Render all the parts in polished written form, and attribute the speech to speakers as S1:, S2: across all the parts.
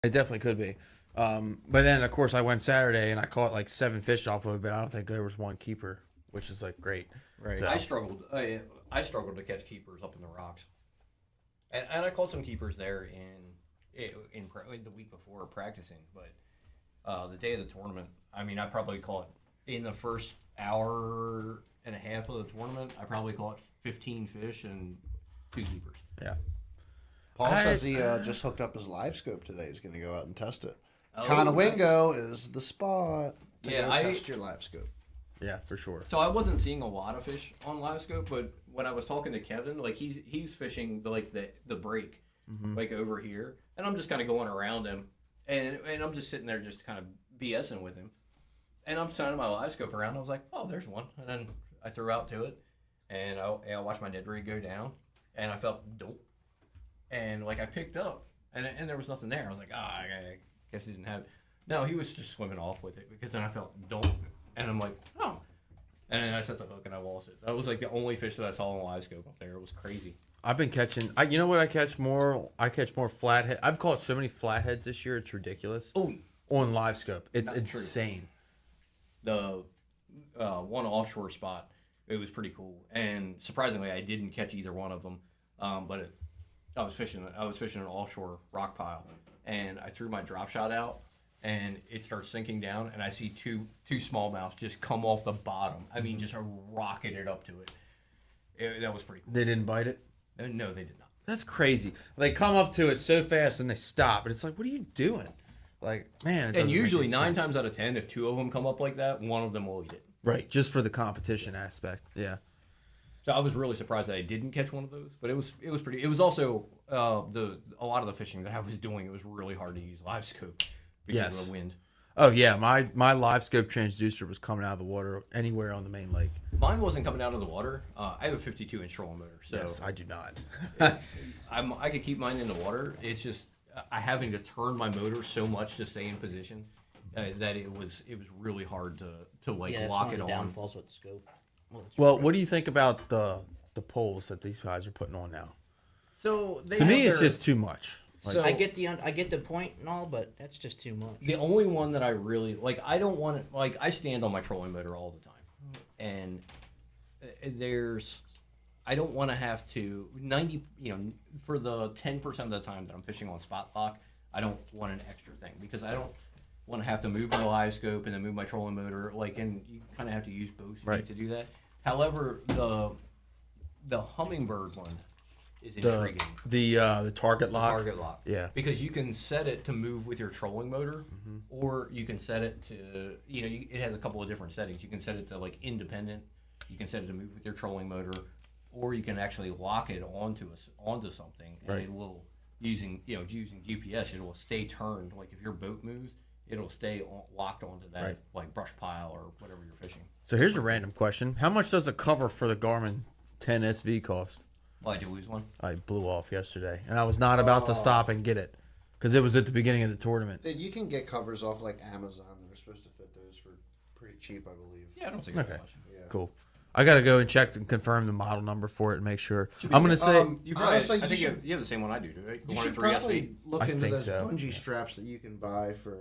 S1: It definitely could be. But then of course I went Saturday and I caught like 7 fish off of it, but I don't think there was one keeper, which is like great.
S2: Right.
S1: So
S3: I struggled. I struggled to catch keepers up in the rocks, and I caught some keepers there in the week before practicing. But the day of the tournament, I mean, I probably caught in the first hour and a half of the tournament. I probably caught 15 fish and 2 keepers.
S1: yeah.
S4: Paul says he just hooked up his live scope today. He's going to go out and test it.
S3: Oh,
S4: Conowingo is the spot to
S3: Yeah,
S4: go
S3: I-
S4: test your live scope.
S1: Yeah, for sure.
S3: So I wasn't seeing a lot of fish on LiveScope, but when I was talking to Kevin, like he's fishing the break, like over here, and I'm just kind of going around him, and I'm just sitting there just kind of BSing with him, and I'm turning my LiveScope around. I was like, oh, there's one, and then I threw out to it, and I watched my Ned rig go down, and I felt dope, and like I picked up, and there was nothing there. I was like, I guess he didn't have it. No, he was just swimming off with it because then I felt dope. And I'm like, oh. And then I set the hook and I lost it. That was like the only fish that I saw on live scope up there. It was crazy.
S1: I've been catching. You know what? I catch more. I catch more flathead. I've caught so many flatheads this year. It's ridiculous.
S3: Oh,
S1: On live scope, it's
S3: Not true.
S1: insane.
S3: the one offshore spot, it was pretty cool. And surprisingly, I didn't catch either one of them. But I was fishing an offshore rock pile, and I threw my drop shot out, and it starts sinking down, and I see two smallmouths just come off the bottom. I mean, just rocketed up to it. That was pretty cool.
S1: They didn't bite it.
S3: No, they did not.
S1: That's crazy. They come up to it so fast and they stop, and it's like, what are you doing? Like, man. It
S3: And
S1: doesn't make
S3: usually
S1: any
S3: 9
S1: sense.
S3: times out of 10, if 2 of them come up like that, one of them will eat it.
S1: Right, just for the competition aspect. Yeah.
S3: So I was really surprised that I didn't catch one of those, but it was pretty. It was also a lot of the fishing that I was doing. It was really hard to use live scope because
S1: Yes.
S3: of the wind.
S1: Oh yeah, my live scope transducer was coming out of the water anywhere on the main lake.
S3: Mine wasn't coming out of the water. I have a 52-inch trolling motor, so
S1: Yes, I do not.
S3: I could keep mine in the water. It's just I having to turn my motor so much to stay in position that it was really hard to like
S2: Yeah, that's
S3: lock
S2: one
S3: it
S2: of the
S3: on.
S2: downfalls with the scope.
S1: Well, what do you think about the poles that these guys are putting on now?
S3: So they
S1: To me,
S3: have
S1: it's
S3: their-
S1: just too much. Like,
S3: so
S2: I get the point and all, but that's just too much.
S3: the only one that I really like, I don't want it. Like I stand on my trolling motor all the time, and I don't want to have to 90. For the 10% of the time that I'm fishing on spot lock, I don't want an extra thing because I don't want to have to move my live scope and then move my trolling motor. And you kind of have to use both feet
S1: Right.
S3: to do that. However, the Humminbird one is
S1: the
S3: intriguing.
S1: the target lock.
S3: Target lock.
S1: Yeah.
S3: Because you can set it to move with your trolling motor, or you can set it to, it has a couple of different settings. You can set it to like independent. You can set it to move with your trolling motor, or you can actually lock it onto something, and
S1: Right.
S3: it will using GPS. It will stay turned. Like if your boat moves, it'll stay locked onto that
S1: Right.
S3: like brush pile or whatever you're fishing.
S1: So here's a random question: how much does a cover for the Garmin 10 SV cost?
S3: Oh, did you lose one?
S1: I blew off yesterday, and I was not about to stop and get it because it was at the beginning of the tournament.
S4: Dude, you can get covers off like Amazon that are supposed to fit those for pretty cheap, I believe.
S3: Yeah, I don't think
S1: Okay.
S3: much.
S4: Yeah.
S1: Cool. I gotta go and check and confirm the model number for it and make sure.
S3: Should be
S1: I'm gonna
S3: good.
S1: say
S3: You probably,
S4: Honestly,
S3: I
S4: you
S3: think
S4: should-
S3: you have the same one I do, right? The
S4: You
S3: one
S4: should
S3: at 3SV.
S4: probably look
S1: I
S4: into
S1: think
S4: those
S1: so.
S4: bungee straps that you can buy for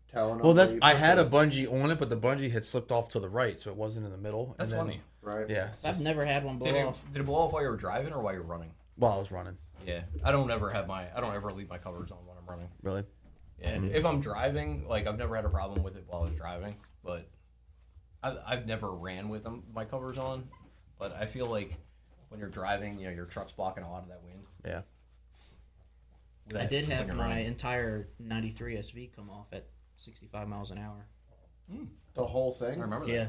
S4: telling them.
S1: well,
S4: where
S1: that's
S4: you
S1: I
S4: put
S1: had a
S4: the-
S1: bungee on it, but the bungee had slipped off to the right, so it wasn't in the middle.
S3: That's
S1: and then,
S3: funny.
S4: right.
S1: Yeah.
S2: I've never had one blow
S3: Did
S2: off.
S3: it blow off while you were driving or while you're running?
S1: While I was running,
S3: Yeah, I don't ever leave my covers on when I'm running.
S1: really.
S3: Yeah, if I'm driving, like I've never had a problem with it while I was driving, but I've never ran with my covers on. But I feel like when you're driving, your truck's blocking a lot of that wind.
S1: Yeah.
S2: I did
S3: when
S2: have
S3: you're
S2: my
S3: running.
S2: entire 93 SV come off at 65 miles an hour.
S4: The whole thing.
S3: I remember that.
S2: Yeah.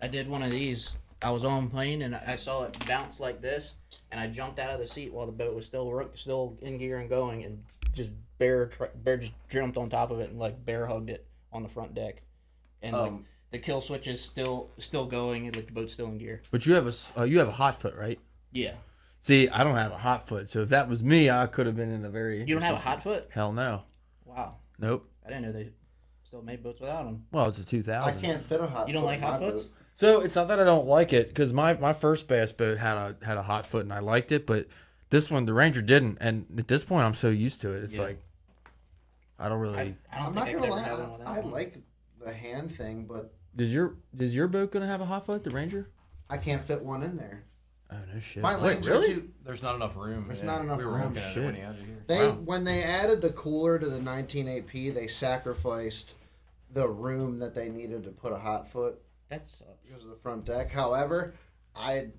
S2: I did one of these. I was on plane and I saw it bounce like this, and I jumped out of the seat while the boat was still in gear and going, and just bear just jumped on top of it and like bear hugged it on the front deck, and like the kill switch is still going, and like the boat's still in gear.
S1: But you have a hot foot, right?
S2: Yeah.
S1: See, I don't have a hot foot, so if that was me, I could have been in a very.
S2: You don't have a hot foot?
S1: Hell no.
S2: Wow.
S1: Nope.
S2: I didn't know they still made boats without them.
S1: Well, it's a
S4: I
S1: 2000.
S4: can't fit a hot.
S2: You don't
S4: foot
S2: like
S4: in
S2: hot
S4: my
S2: foots?
S4: boat.
S1: So it's not that I don't like it, because my first bass boat had a hot foot and I liked it, but this one the Ranger didn't, and at this point I'm so used to it. It's
S2: Yeah.
S1: like I don't really.
S2: I don't
S4: I'm
S2: think
S4: not
S2: I
S4: gonna
S2: could ever have one
S4: lie.
S2: without
S4: I
S2: one.
S4: like the hand thing, but
S1: Does your boat gonna have a hot foot, the Ranger?
S4: I can't fit one in there.
S1: Oh no shit.
S4: My
S1: Wait,
S4: legs
S1: really?
S4: are too.
S3: There's not enough room.
S4: There's not enough
S3: we were
S4: room.
S3: looking at it when he had it here.
S4: They
S1: Wow.
S4: when they added the cooler to the 198P, they sacrificed the room that they needed to put a hot foot
S2: That sucks.
S4: because of the front deck. However, I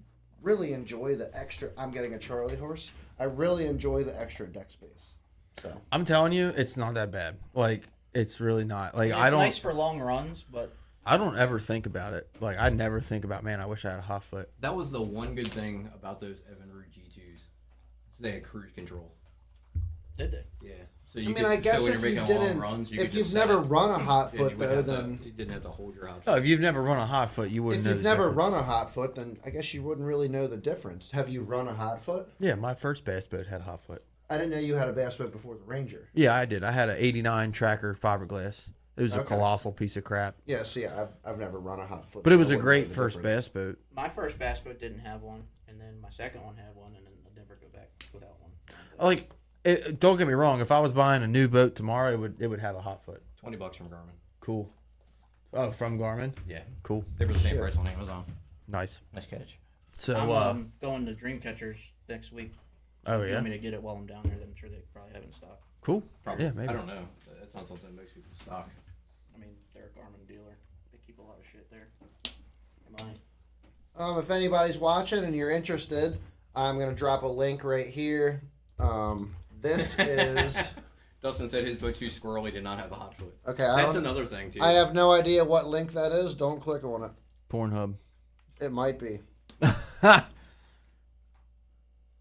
S4: really enjoy the extra. I'm getting a Charlie horse. I really enjoy the extra deck space. So
S1: I'm telling you, it's not that bad. Like it's really not. Like
S2: It's
S1: I don't.
S2: nice for long runs, but
S1: I don't ever think about it. Like I never think about, man, I wish I had a hot foot.
S3: That was the one good thing about those Evinrude G2s. So they had cruise control.
S2: did they?
S3: Yeah. So
S4: I
S3: you
S4: mean,
S3: could,
S4: I guess
S3: so when
S4: if
S3: you're
S4: you
S3: making long
S4: didn't,
S3: runs, you
S4: if
S3: could
S4: you've
S3: just
S4: never
S3: set it,
S4: run a hot
S3: and
S4: foot
S3: you would
S4: though,
S3: have to-
S4: then
S3: you didn't have to hold your hot
S1: Oh,
S3: foot.
S1: if you've never run a hot foot, you wouldn't
S4: if
S1: know.
S4: you've
S1: the
S4: never
S1: difference.
S4: run a hot foot, then I guess you wouldn't really know the difference. Have you run a hot foot?
S1: Yeah, my first bass boat had a hot foot.
S4: I didn't know you had a bass boat before the Ranger.
S1: Yeah, I did. I had an '89 Tracker fiberglass. It was a
S4: Okay.
S1: colossal piece of crap,
S4: Yeah, so yeah, I've never run a hot foot.
S1: but it
S4: so
S1: was
S4: I
S1: a
S4: wouldn't know
S1: great
S4: the
S1: first
S4: difference.
S1: bass boat.
S2: My first bass boat didn't have one, and then my second one had one, and then I'd never go back without one.
S1: Like, don't get me wrong. If I was buying a new boat tomorrow, it would have a hot foot.
S3: $20 from Garmin.
S1: Cool. Oh, from Garmin.
S3: Yeah.
S1: Cool.
S3: They were the same
S4: Shit.
S3: price on Amazon.
S1: Nice.
S3: Nice catch.
S1: So,
S2: I'm going to Dreamcatchers next week.
S1: oh
S2: If you
S1: yeah,
S2: want me to get it while I'm down there, then I'm sure they probably have it in stock.
S1: cool.
S3: Probably.
S1: Yeah, maybe.
S3: I don't know. That's not something most people stock.
S2: I mean, they're a Garmin dealer. They keep a lot of shit there. Am I?
S4: If anybody's watching and you're interested, I'm gonna drop a link right here. This is
S3: Dustin said his boat's too squirrely, did not have a hot foot.
S4: okay.
S3: That's another thing, too.
S4: I have no idea what link that is. Don't click on it.
S1: Pornhub.
S4: It might be.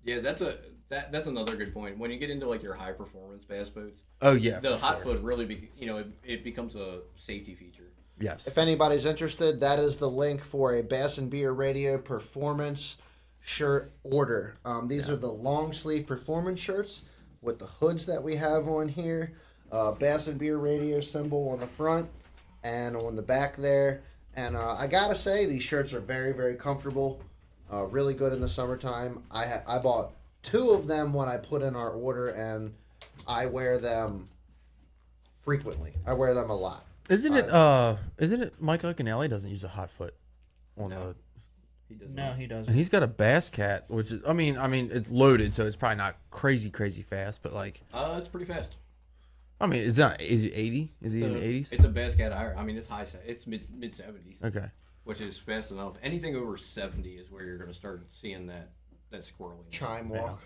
S3: Yeah, that's another good point. When you get into like your high performance bass boats,
S1: Oh yeah.
S3: the
S1: for
S3: hot
S1: sure.
S3: foot really, it becomes a safety feature.
S1: Yes.
S4: If anybody's interested, that is the link for a Bass and Beer Radio performance shirt order. These are the long sleeve performance shirts with the hoods that we have on here. Bass and Beer Radio symbol on the front and on the back there. And I gotta say, these shirts are very, very comfortable. Really good in the summertime. I bought 2 of them when I put in our order, and I wear them frequently. I wear them a lot.
S1: Isn't it Mike Iaconelli doesn't use a hot foot on
S3: No.
S1: the,
S3: He does
S2: No,
S3: not.
S2: he
S1: and
S2: doesn't.
S1: he's got a Bass Cat, which is I mean it's loaded, so it's probably not crazy fast, but like
S3: It's pretty fast.
S1: I mean is it 80? Is he in the 80s?
S3: It's a Bass Cat Iron. I mean, it's it's mid 70s,
S1: Okay.
S3: which is fast enough. Anything over 70 is where you're going to start seeing that squirreling.
S4: Chime walk.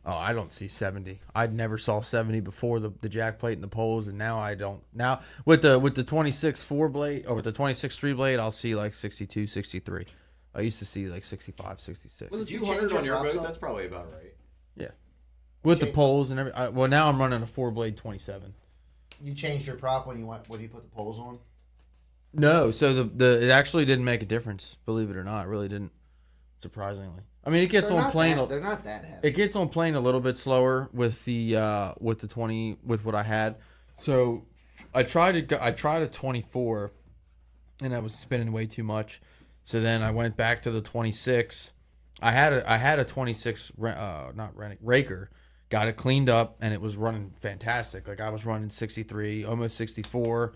S1: Oh, I don't see 70. I never saw 70 before the jack plate and the poles, and now I don't. Now with the 26 4 blade or with the 26 3 blade, I'll see like 62, 63. I used to see like 65, 66.
S3: Was it
S4: Did you
S3: 200
S4: change
S3: on
S4: your
S3: your
S4: props
S3: boat?
S4: up?
S3: That's probably about right.
S1: Yeah. With the
S4: Change-
S1: poles and everything. Well, now I'm running a 4 blade 27.
S4: You changed your prop when you put the poles on?
S1: No, so it actually didn't make a difference. Believe it or not, it really didn't. Surprisingly, I mean it gets on plane.
S4: They're not that heavy.
S1: It gets on plane a little bit slower with the 20 with what I had. So I tried a 24, and I was spinning way too much. So then I went back to the 26. I had a 26 Raker. Got it cleaned up, and it was running fantastic. Like I was running 63, almost 64.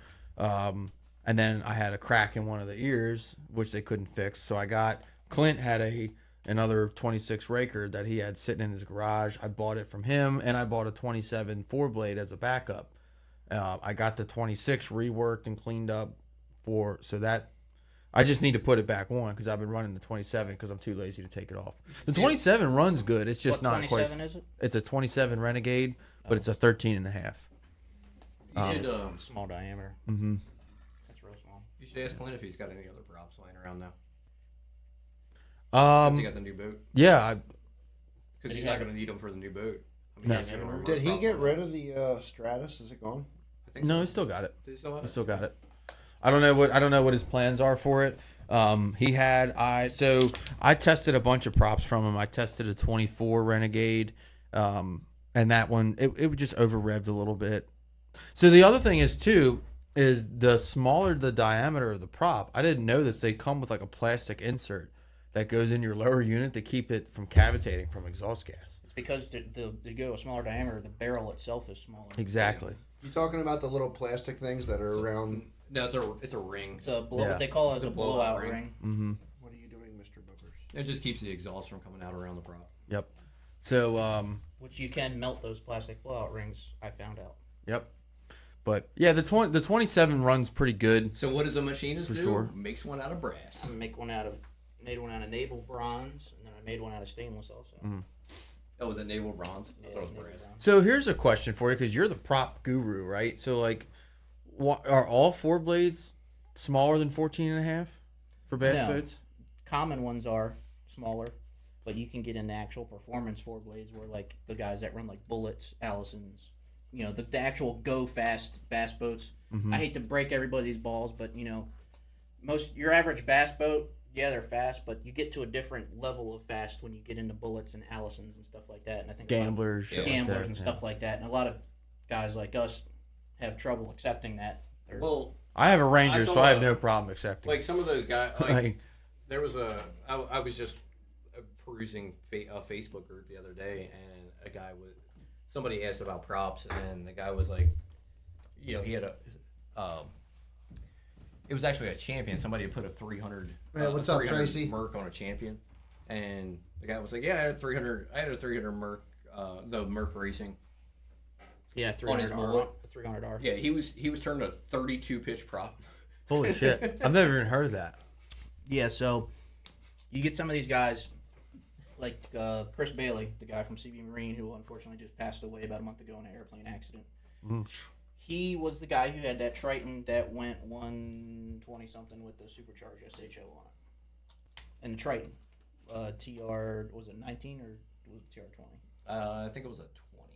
S1: And then I had a crack in one of the ears, which they couldn't fix. So Clint had another 26 Raker that he had sitting in his garage. I bought it from him, and I bought a 27 4 blade as a backup. I got the 26 reworked and cleaned up so that I just need to put it back on because I've been running the 27 because I'm too lazy to take it off. The 27 runs good. It's just
S2: What
S1: not quite.
S2: 27 is it?
S1: It's a 27 Renegade, but it's a 13 and a half.
S3: You should
S2: Small diameter.
S1: Mm-hmm.
S2: That's real small.
S3: you should ask Clint if he's got any other props lying around now. Since he
S1: Um.
S3: got the new boat,
S1: Yeah.
S3: because
S2: Did
S3: he's
S2: he
S3: not
S2: have
S3: going to need them for the new boat. I mean,
S1: No.
S3: he's gonna run
S4: Did he
S3: props
S4: get
S3: on
S4: rid
S3: that.
S4: of the Stratus? Is it gone?
S3: I think
S1: No,
S3: so.
S1: he still got it.
S3: Does he still have
S1: He
S3: it?
S1: still got it. I don't know what his plans are for it. So I tested a bunch of props from him. I tested a 24 Renegade, and that one it would just over revved a little bit. So the other thing is too is the smaller the diameter of the prop. I didn't know this. They come with like a plastic insert that goes in your lower unit to keep it from cavitating from exhaust gas.
S2: It's because to go a smaller diameter, the barrel itself is smaller.
S1: Exactly.
S4: You talking about the little plastic things that are around?
S3: No, it's a ring.
S2: It's a
S1: Yeah.
S2: what they call it is
S3: It's
S2: a
S3: a blowout
S2: blowout
S3: ring.
S2: ring.
S1: Mm-hmm.
S4: What are you doing, Mr. Bubbers?
S3: It just keeps the exhaust from coming out around the prop.
S1: Yep. So
S2: Which you can melt those plastic blowout rings. I found out.
S1: yep. But yeah, the 27 runs pretty good.
S3: So what does a machinist
S1: For
S3: do?
S1: sure.
S3: Makes one out of brass.
S2: I made one out of naval bronze, and then I made one out of stainless also.
S3: Oh, was it naval bronze? I
S2: Yeah,
S3: thought it was
S2: naval
S3: brass.
S2: bronze.
S1: So here's a question for you, because you're the prop guru, right? So like, are all 4 blades smaller than 14 and a half for bass
S2: No.
S1: boats?
S2: Common ones are smaller, but you can get into actual performance 4 blades where like the guys that run like Bullets, Allisons, you know, the actual go fast bass boats. I hate to break everybody's balls, but you know, your average bass boat, yeah, they're fast, but you get to a different level of fast when you get into Bullets and Allisons and stuff like that. And I think a lot of
S1: Gamblers, shit like
S2: gamblers
S1: that,
S2: and
S1: yeah.
S2: stuff like that, and a lot of guys like us have trouble accepting that.
S3: Well,
S1: I have a Ranger,
S3: I saw
S1: so I have
S3: a-
S1: no problem accepting.
S3: like some of those guys, like
S1: Like,
S3: there was I was just perusing a Facebook group the other day, and somebody asked about props, and the guy was like, you know, he had it was actually a champion. Somebody had put a 300.
S4: Hey, what's up,
S3: 300
S4: Tracy?
S3: Merc on a champion, and the guy was like, yeah, I had a 300. I had a 300 Merc, the Merc Racing.
S2: Yeah,
S3: On his
S2: 300R.
S3: mullet.
S2: 300R.
S3: Yeah, he was turning a 32 pitch prop.
S1: holy shit. I've never even heard of that.
S2: Yeah, so you get some of these guys, like Chris Bailey, the guy from CB Marine, who unfortunately just passed away about a month ago in an airplane accident. He was the guy who had that Triton that went 120 something with the supercharged SHO on it. And the Triton, TR, was it 19 or was it TR 20?
S3: I think it was a 20.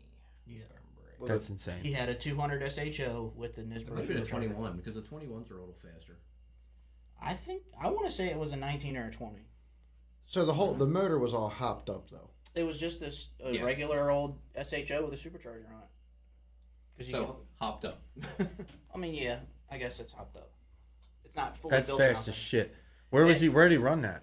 S2: Yeah.
S3: If I remember right.
S4: Well,
S1: That's
S2: He
S1: insane.
S2: had a 200 SHO with the
S3: It
S2: Nisbro
S3: might have been a
S2: supercharger.
S3: 21 because the 21s are a little faster.
S2: I want to say it was a 19 or a 20.
S4: So the motor was all hopped up though.
S2: It was just a
S3: Yeah.
S2: regular old SHO with a supercharger on it. 'Cause you
S3: So hopped up.
S2: I mean, yeah, I guess it's hopped up. It's not fully
S1: That's
S2: built.
S1: fast
S2: or
S1: as shit. Where did he run that?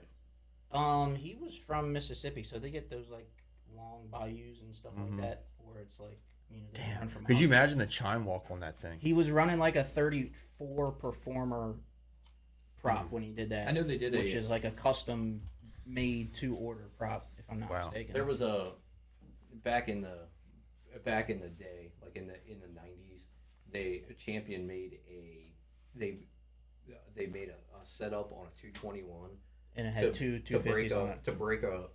S2: nothing. He was from Mississippi, so they get those like long bayous and stuff like that, where it's like you know. They run
S1: Damn.
S2: from
S1: Could you
S2: mountains.
S1: imagine the chime walk on that thing?
S2: He was running like a 34 performer prop when he did that.
S3: I know they did
S2: which is like a custom made to order prop, if I'm not
S1: Wow.
S2: mistaken.
S3: There was a back in the day, like in the 90s, a champion made they made a setup on a 221
S2: and it had two 250s on it.
S3: to break a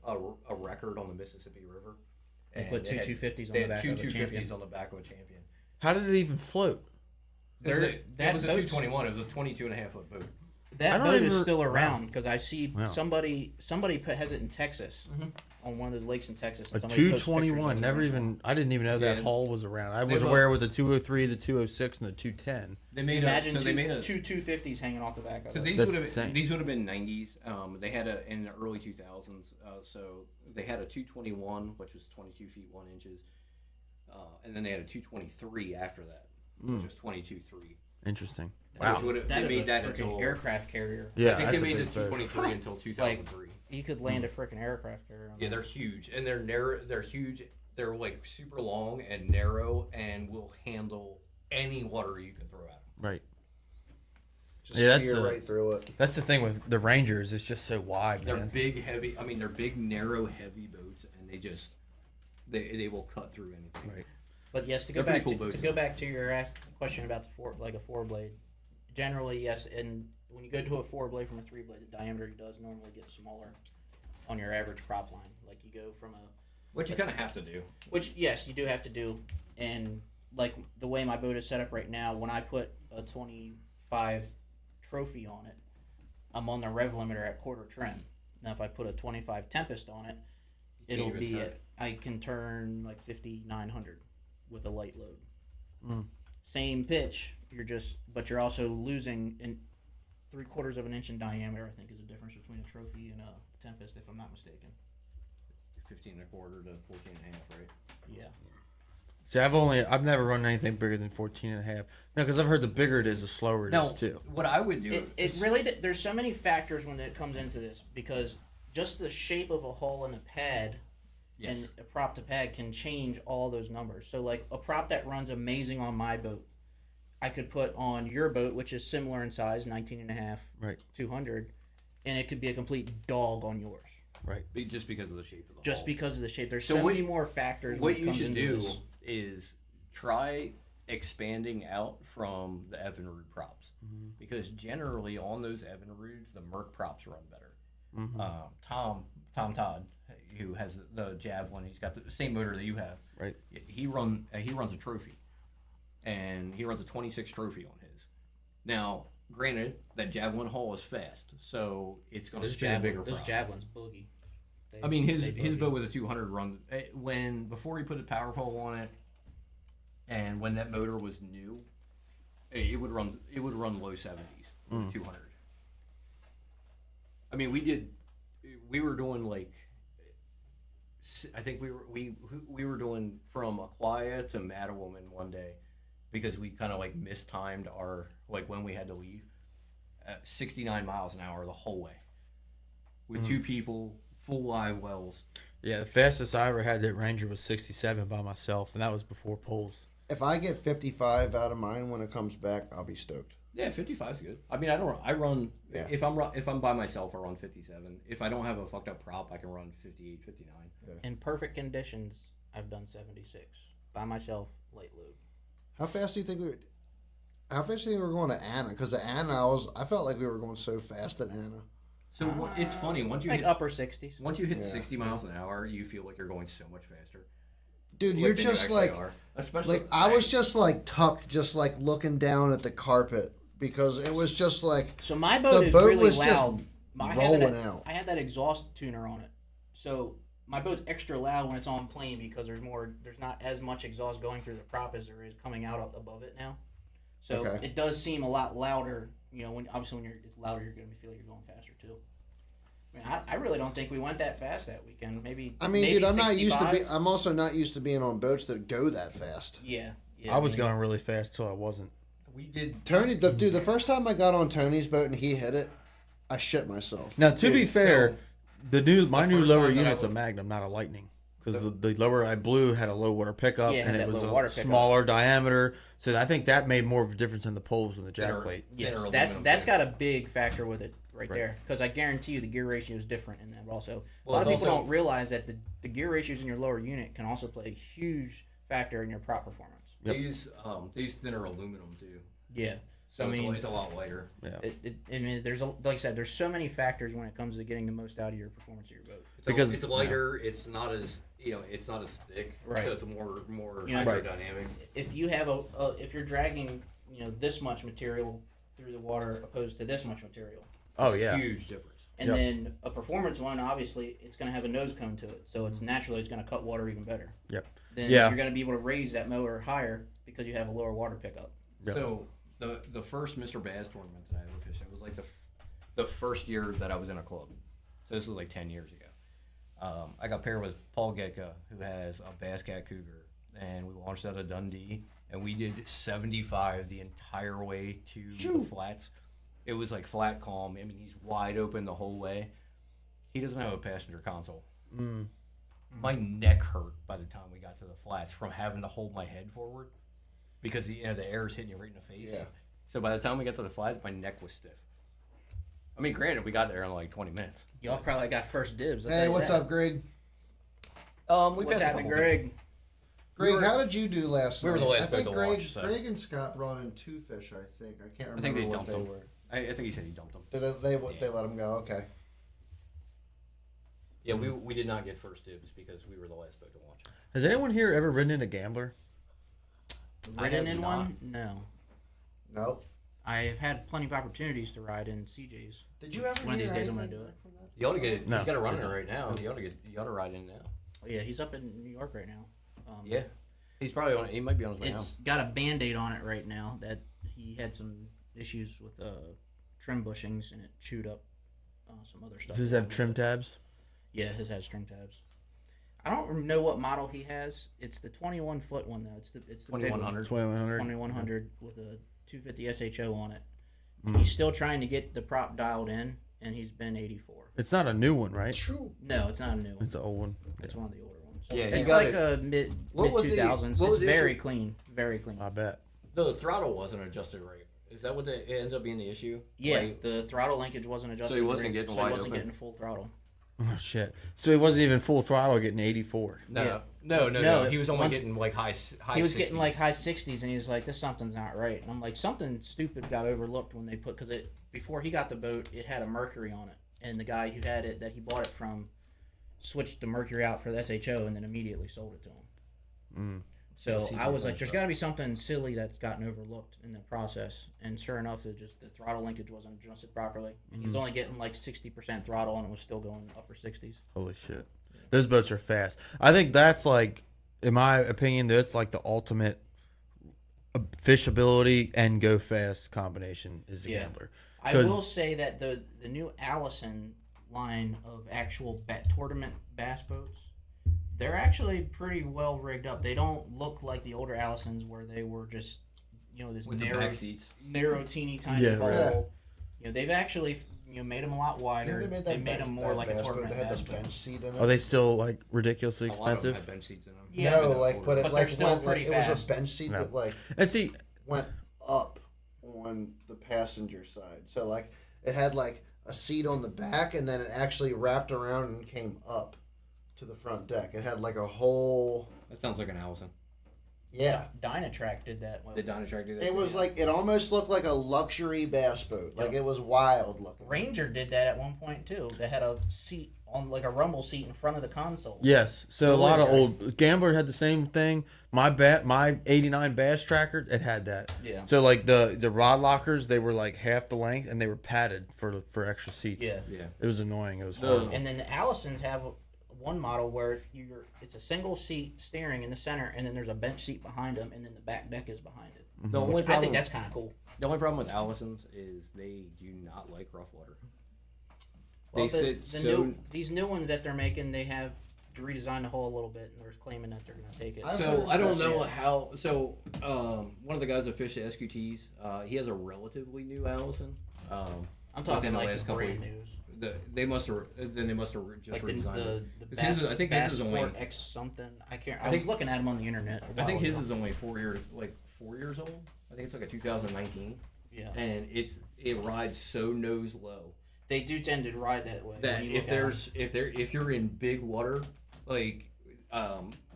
S3: record on the Mississippi River.
S2: They
S3: And
S2: put two
S3: had-
S2: 250s on
S3: They
S2: the
S3: had
S2: back
S3: two
S2: of the
S3: 250s
S2: champion.
S3: on the back of a champion.
S1: How did it even float?
S3: It was
S2: There-
S3: it was a
S2: boat's-
S3: 221. It was a 22.5 foot boat.
S1: I
S2: That
S1: don't
S2: boat is
S1: even-
S2: still
S1: wow.
S2: around because I see
S1: Wow.
S2: somebody has it in Texas on one of those lakes in Texas.
S1: A
S2: and somebody posts
S1: 221.
S2: pictures of
S1: Never
S2: it.
S1: even. I didn't even know that
S3: Yeah.
S1: hull was around. I
S3: They
S1: was
S3: have a-
S1: aware with the 203, the 206, and the 210.
S3: They made
S2: Imagine
S3: so they made a
S2: two 250s hanging off the back of
S3: So
S2: it.
S3: these
S1: That's
S3: would have
S1: insane.
S3: these would have been 90s. They had in the early 2000s. So they had a 221, which was 22 feet 1 inches, and then they had a 223 after that, which was 22.3.
S1: Interesting.
S3: Which
S1: Wow.
S3: would have,
S2: That
S3: they
S2: is
S3: made
S2: a
S3: that
S2: freaking
S3: until
S2: aircraft carrier.
S1: Yeah,
S3: I think
S1: that's
S3: they
S1: a
S3: made the
S1: big boat.
S3: 223 until 2003.
S2: You could land a freaking aircraft carrier. On
S3: Yeah,
S2: that.
S3: they're huge and they're narrow. They're huge. They're like super long and narrow and will handle any water you can throw at them.
S1: Right.
S4: Just
S1: Yeah, that's
S4: steer
S1: the-
S4: right through it.
S1: That's the thing with the Rangers. It's just so wide,
S3: They're
S1: man.
S3: big, heavy. I mean, they're big, narrow, heavy boats, and they will cut through anything.
S1: Right.
S2: But yes, to go
S3: They're pretty
S2: back
S3: cool
S2: to,
S3: boats.
S2: go back to your question about the a 4-blade. Generally, yes, and when you go to a 4-blade from a 3-blade, the diameter does normally get smaller on your average prop line. Like you go from a
S3: What you kind of have to do.
S2: Which, yes, you do have to do. And, like, the way my boat is set up right now, when I put a 25 trophy on it, I'm on the rev limiter at quarter trim. Now, if I put a 25 Tempest on it,
S3: can't
S2: it'll
S3: even
S2: be
S3: turn
S2: at,
S3: it.
S2: I can turn, like, 5,900 with a light load.
S1: Mm.
S2: Same pitch, but you're also losing in 3/4 of an inch in diameter, I think, is the difference between a trophy and a Tempest, if I'm not mistaken.
S3: 15 and a quarter to 14 and a half, right?
S2: Yeah.
S1: See, I've never run anything bigger than 14 and a half. No, because I've heard the bigger it is, the slower it is too.
S3: what I would do
S2: It really there's so many factors when it comes into this because just the shape of a hull and a pad
S3: Yes.
S2: And a prop to pad can change all those numbers. So like a prop that runs amazing on my boat, I could put on your boat, which is similar in size, 19 and a half,
S1: Right.
S2: 200, and it could be a complete dog on yours.
S1: Right.
S3: Just because of the shape of the
S2: Just
S3: hull.
S2: because of the shape. There's
S3: So
S2: so
S3: what-
S2: many more factors.
S3: What
S2: when it
S3: you
S2: comes
S3: should
S2: into
S3: do
S2: this.
S3: is try expanding out from the Evinrude props, because generally on those Evinrudes the Merc props run better. Tom Todd, who has the Javelin, he's got the same motor that you have.
S1: Right.
S3: He runs a trophy, and he runs a 26 trophy on his. Now, granted, that Javelin hull is fast, so it's going to spin a bigger
S2: Those
S3: prop.
S2: javelins boogie. They-
S3: I mean, his
S2: they
S3: his
S2: boogie.
S3: boat with a 200 run before he put a power pole on it, and when that motor was new, it would run low 70s with 200. I mean, we were doing like, I think we were doing from Aquia to Mattawoman one day, because we kind of like mistimed our like when we had to leave at 69 miles an hour the whole way with two people, full live wells.
S1: Yeah, the fastest I ever had that Ranger was 67 by myself, and that was before poles.
S4: If I get 55 out of mine when it comes back, I'll be stoked.
S3: Yeah, 55 is good. I mean, I run
S4: Yeah.
S3: if I'm by myself, I run 57. If I don't have a fucked up prop, I can run 58, 59.
S2: In perfect conditions, I've done 76 by myself, late load.
S4: How fast do you think we would? How fast do you think we were going to Anna? Because at Anna, I felt like we were going so fast at Anna.
S3: So it's funny once you
S2: Like
S3: hit
S2: upper 60s.
S3: once you hit
S4: Yeah.
S3: 60 miles an hour, you feel like you're going so much faster.
S4: Dude,
S3: Like
S4: you're
S3: than you
S4: just
S3: actually
S4: like,
S3: are. Especially
S4: I was just like tucked, just like looking down at the carpet because it was just like
S2: So my boat is
S4: boat
S2: really
S4: was just
S2: loud. I had
S4: rolling
S2: that-
S4: out.
S2: I had that exhaust tuner on it, so my boat's extra loud when it's on plane because there's not as much exhaust going through the prop as there is coming out up above it now. So
S4: Okay.
S2: it does seem a lot louder. You know, when it's louder, you're going to feel like you're going faster too. I mean, I really don't think we went that fast that weekend. Maybe.
S4: dude, I'm not used to
S2: 65.
S4: I'm also not used to being on boats that go that fast.
S2: Yeah. Yeah.
S1: I was
S2: maybe.
S1: going really fast till I wasn't.
S3: we did
S4: Tony, the first time I got on Tony's boat and he hit it, I shit myself.
S1: Now, to be
S3: Dude,
S1: fair,
S3: so
S1: my new
S3: first
S1: lower
S3: time that I
S1: unit's a
S3: was-
S1: Magnum, not a Lightning. Because the lower I blew had a low water pickup,
S2: Yeah, it
S1: and
S2: had
S1: it
S2: that
S1: was
S2: low
S1: a
S2: water pickup.
S1: smaller diameter. So I think that made more of a difference in the poles than the jack
S3: Thinner-
S1: plate.
S2: Yes,
S3: thinner
S2: that's
S3: aluminum too.
S2: got a big factor with it right there, because I guarantee you the gear ratio is different in that also. A
S3: Well,
S2: lot of
S3: it's
S2: people
S3: also-
S2: don't realize that the gear ratios in your lower unit can also play a huge factor in your prop performance.
S1: Yep.
S3: They use thinner aluminum too,
S2: Yeah.
S3: so
S2: I mean,
S3: it's a lot lighter.
S2: I mean, like I said, there's so many factors when it comes to getting the most out of your performance of your boat.
S1: Because-
S3: it's lighter, it's not as it's not as thick,
S2: Right.
S3: so it's more
S2: You know,
S3: hydrodynamic.
S2: If you have if you're dragging this much material through the water opposed to this much material,
S1: Oh,
S3: It's
S1: yeah.
S3: a huge difference.
S2: and
S1: Yep.
S2: then a performance one, obviously, it's going to have a nose cone to it, so it's naturally it's going to cut water even better.
S1: Yep.
S2: Then
S1: Yeah.
S2: you're going to be able to raise that motor higher because you have a lower water pickup.
S1: Yep.
S3: So the first Mr. Bass tournament that I ever fished, it was like the first year that I was in a club. So this was like 10 years ago. I got paired with Paul Getka, who has a Bass Cat Cougar, and we launched out of Dundee, and we did 75 the entire way to the flats. It was like flat calm. I mean, he's wide open the whole way. He doesn't have a passenger console. My neck hurt by the time we got to the flats from having to hold my head forward because the air is hitting you right in the face.
S4: Yeah.
S3: So by the time we got to the flats, my neck was stiff. I mean, granted, we got there in like 20 minutes.
S2: Y'all probably got first dibs. I'll tell
S4: Hey,
S2: you
S4: what's
S2: that.
S4: up, Greg?
S3: We
S2: What's
S3: passed a
S2: happening,
S3: couple
S2: Greg?
S4: Greg,
S3: were-
S4: how did you do last
S3: we
S4: night?
S3: were the last
S4: I think
S3: boat to
S4: Greg,
S3: launch, so-
S4: Greg and Scott brought in 2 fish, I think. I can't remember
S3: think they
S4: what
S3: dumped
S4: they
S3: them.
S4: were.
S3: I think he said he dumped them.
S4: Did they let them go? Okay.
S3: Yeah, we did not get first dibs because we were the last boat to launch.
S1: Has anyone here ever ridden in a Gambler?
S2: Ridden
S3: have
S2: in
S3: not.
S2: one? No.
S4: Nope.
S2: I've had plenty of opportunities to ride in CJ's.
S4: Did you ever
S2: One of
S4: hear
S2: these days I'm gonna
S4: anything
S2: do it.
S4: back from that?
S3: You ought to get it.
S1: No.
S3: He's got a run in it right now. You ought to ride in now.
S2: Oh, yeah, he's up in New York right now.
S3: Yeah, he's probably on. He might be on his way now.
S2: It's got a Band-Aid on it right now that he had some issues with trim bushings and it chewed up some other stuff.
S1: Does this have trim tabs?
S2: Yeah, his has trim tabs. I don't know what model he has. It's the 21-foot one though. It's the big one.
S3: 2100.
S1: 2100.
S2: 2100 with a 250 SHO on it.
S1: Mm.
S2: He's still trying to get the prop dialed in, and he's been 84.
S1: It's not a new one, right?
S4: True.
S2: No, it's not a new one.
S1: It's an old one.
S2: It's one of the older ones.
S3: Yeah, you
S2: It's
S3: got
S2: like
S3: it.
S2: a mid
S3: What was the-
S2: 2000s.
S3: what was
S2: It's
S3: the
S2: very
S3: issue?
S2: clean, very clean.
S1: I bet.
S3: The throttle wasn't adjusted right. Is that what it ends up being the issue?
S2: Yeah,
S3: Like,
S2: the throttle linkage wasn't adjusted.
S3: he wasn't
S2: right,
S3: getting
S2: so
S3: wide
S2: he wasn't
S3: open.
S2: getting full throttle.
S1: Oh shit! So he wasn't even full throttle, getting 84.
S3: no,
S2: Yeah.
S3: no.
S2: No,
S3: He was only
S2: once-
S3: getting like high.
S2: He was
S3: 60s.
S2: getting like high 60s, and he was like, "This something's not right." And I'm like, "Something stupid got overlooked when they put because it before he got the boat, it had a Mercury on it, and the guy who had it that he bought it from switched the Mercury out for the SHO, and then immediately sold it to him." So
S3: seems
S2: I
S3: like
S2: was
S3: that
S2: like, "There's
S3: stuff.
S2: got to be something silly that's gotten overlooked in the process." And sure enough, it just the throttle linkage wasn't adjusted properly, and he was only getting like 60% throttle, and it was still going upper 60s.
S1: Holy shit! Those boats are fast. I think that's like, in my opinion, that's like the ultimate fishability and go fast combination is the
S2: Yeah.
S1: Gambler.
S2: I
S1: 'Cause-
S2: will say that the new Allison line of actual tournament bass boats, they're actually pretty well rigged up. They don't look like the older Allisons where they were just, this
S3: with the
S2: narrow,
S3: back seats.
S2: teeny tiny
S1: Yeah,
S2: hull.
S4: right.
S2: They've actually made them a lot wider. They made them more like a
S4: bass boat
S2: tournament
S4: that had
S2: bass
S4: the
S2: boat.
S4: bench seat in it.
S1: Are they still like ridiculously
S3: A lot of them
S1: expensive?
S3: had bench seats in them.
S2: Yeah,
S4: no,
S3: but-
S4: like but it
S2: but
S4: like
S2: they're still
S4: went, like,
S2: pretty
S4: it was
S2: fast.
S4: a bench seat
S1: No.
S4: that like
S1: And see,
S4: went up on the passenger side. So like it had like a seat on the back and then it actually wrapped around and came up to the front deck. It had like a whole
S3: That sounds like an Allison.
S4: yeah.
S2: Dynatrack did that.
S3: Did Dynatrack do that?
S4: It
S3: too?
S4: was like it almost looked like a luxury bass boat. Like it was wild looking.
S2: Ranger did that at one point too. They had a seat on like a rumble seat in front of the console.
S1: yes. So a
S4: Really?
S1: lot of old Gambler had the same thing. My 89 Bass Tracker, it had that.
S2: Yeah.
S1: So like the rod lockers, they were like half the length and they were padded for extra seats.
S2: Yeah.
S3: Yeah.
S1: It was annoying. It was
S3: The-
S1: horrible.
S2: And then the Allisons have one model where it's a single seat steering in the center, and then there's a bench seat behind them, and then the back deck is behind it.
S3: The only
S2: I
S3: problem,
S2: think that's kind of cool.
S3: the only problem with Allisons is they do not like rough water.
S2: Well,
S3: They sit so.
S2: these new ones that they're making, they have to redesign the hull a little bit, and they're claiming that they're going to take it.
S4: I've
S3: So
S4: heard
S3: I don't
S4: this,
S3: know
S2: yeah.
S3: how. So one of the guys that fished the SQTs, he has a relatively new Allison.
S2: I'm talking
S3: within the
S2: like
S3: last couple
S2: brand
S3: of-
S2: news.
S3: They must have just
S2: Like the
S3: redesigned it.
S2: the
S3: It's his-
S2: Bass,
S3: I think his
S2: Bass
S3: is only-
S2: Sport X something. I can't. I
S3: I
S2: was
S3: think-
S2: looking at them on the internet.
S3: I think his is only 4 years old. I think it's like a 2019,
S2: Yeah.
S3: and it rides so nose low
S2: They do tend to ride that way.
S3: that
S2: when you look at 'em.
S3: if you're in big water, like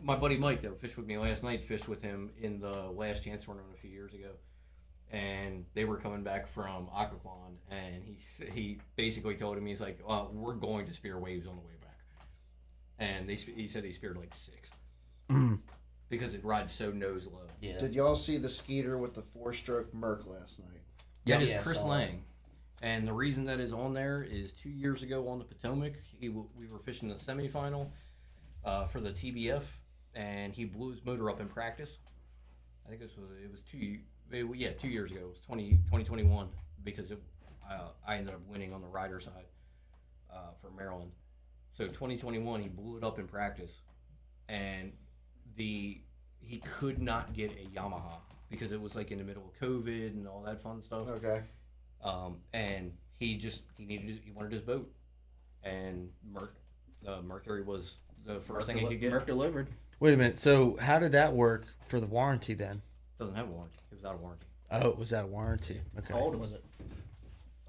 S3: my buddy Mike that fished with me last night fished with him in the Last Chance tournament a few years ago, and they were coming back from Occoquan, and he basically told him, he's like, we're going to spear waves on the way back, and he said he speared like 6 because it rides so nose low.
S2: Yeah.
S4: Did y'all see the Skeeter with the 4-stroke Merc last night?
S3: That
S2: Yeah,
S3: is
S2: I
S3: Chris
S2: saw
S3: Lang. And the reason that is on there is 2 years ago on the Potomac, we were fishing the semifinal for the TBF, and he blew his motor up in practice. I think it was 2 years ago. It was 2021 because I ended up winning on the rider side for Maryland. So 2021, he blew it up in practice, and he could not get a Yamaha because it was like in the middle of COVID and all that fun stuff.
S4: Okay.
S3: And he wanted his boat, and Mercury was the first thing he could get.
S2: Merc delivered.
S1: Wait a minute. So how did that work for the warranty then?
S3: Doesn't have a warranty. It was out of warranty.
S1: Oh, it was out of warranty. Okay.
S2: How old was it?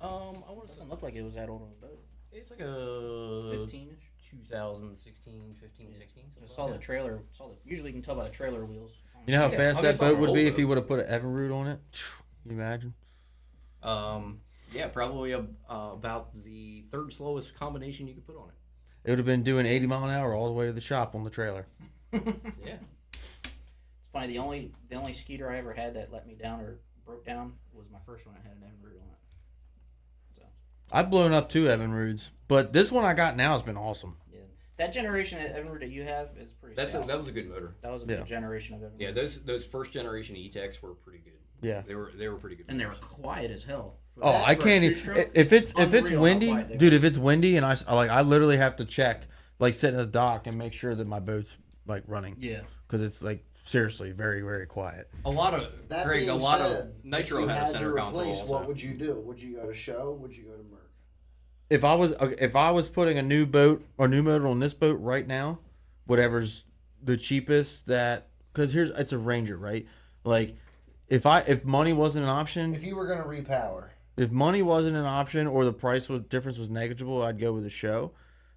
S3: I want
S2: Doesn't look like it was that old on the boat.
S3: It's like a
S2: 15-ish.
S3: 2016, 15, 16.
S2: I
S3: something
S2: saw
S3: like
S2: the
S3: that.
S2: trailer. Usually you can tell by the trailer wheels.
S1: You know how
S3: Yeah,
S1: fast
S3: I mean,
S1: that
S3: it's not
S1: boat would be
S3: old,
S1: if he
S3: though.
S1: would have put an Evinrude on it? Can you imagine?
S3: Yeah, probably about the third slowest combination you could put on it.
S1: It would have been doing 80 mile an hour all the way to the shop on the trailer.
S3: Yeah.
S2: It's funny. The only Skeeter I ever had that let me down or broke down was my first one. I had an Evinrude on it. So
S1: I've blown up 2 Evinrudes, but this one I got now has been awesome.
S2: yeah, that generation of Evinrude that you have is pretty. stout.
S3: That was a good motor.
S2: That was a
S1: Yeah.
S2: good generation of Evinrude.
S3: Yeah, those first generation E-Techs were pretty good.
S1: Yeah.
S3: They were pretty good.
S2: And they were
S3: motors.
S2: quiet as hell.
S1: Oh, I can't even. If it's
S2: Unreal how
S1: windy,
S2: quiet they
S1: dude.
S2: are.
S1: If it's windy and I literally have to check, like sit in the dock and make sure that my boat's like running
S2: Yeah.
S1: because it's like seriously very very quiet.
S3: A lot of
S4: That
S3: Greg, a
S4: being
S3: lot
S4: said,
S3: of Nitro
S4: if you
S3: had a
S4: had
S3: center
S4: to
S3: console.
S4: replace,
S3: Also.
S4: what would you do? Would you go to Show? Would you go to Merc?
S1: If I was putting a new boat or new motor on this boat right now, whatever's the cheapest that because it's a Ranger, right? Like if money wasn't an option,
S4: If you were gonna repower,
S1: if money wasn't an option or the difference was negligible, I'd go with the show.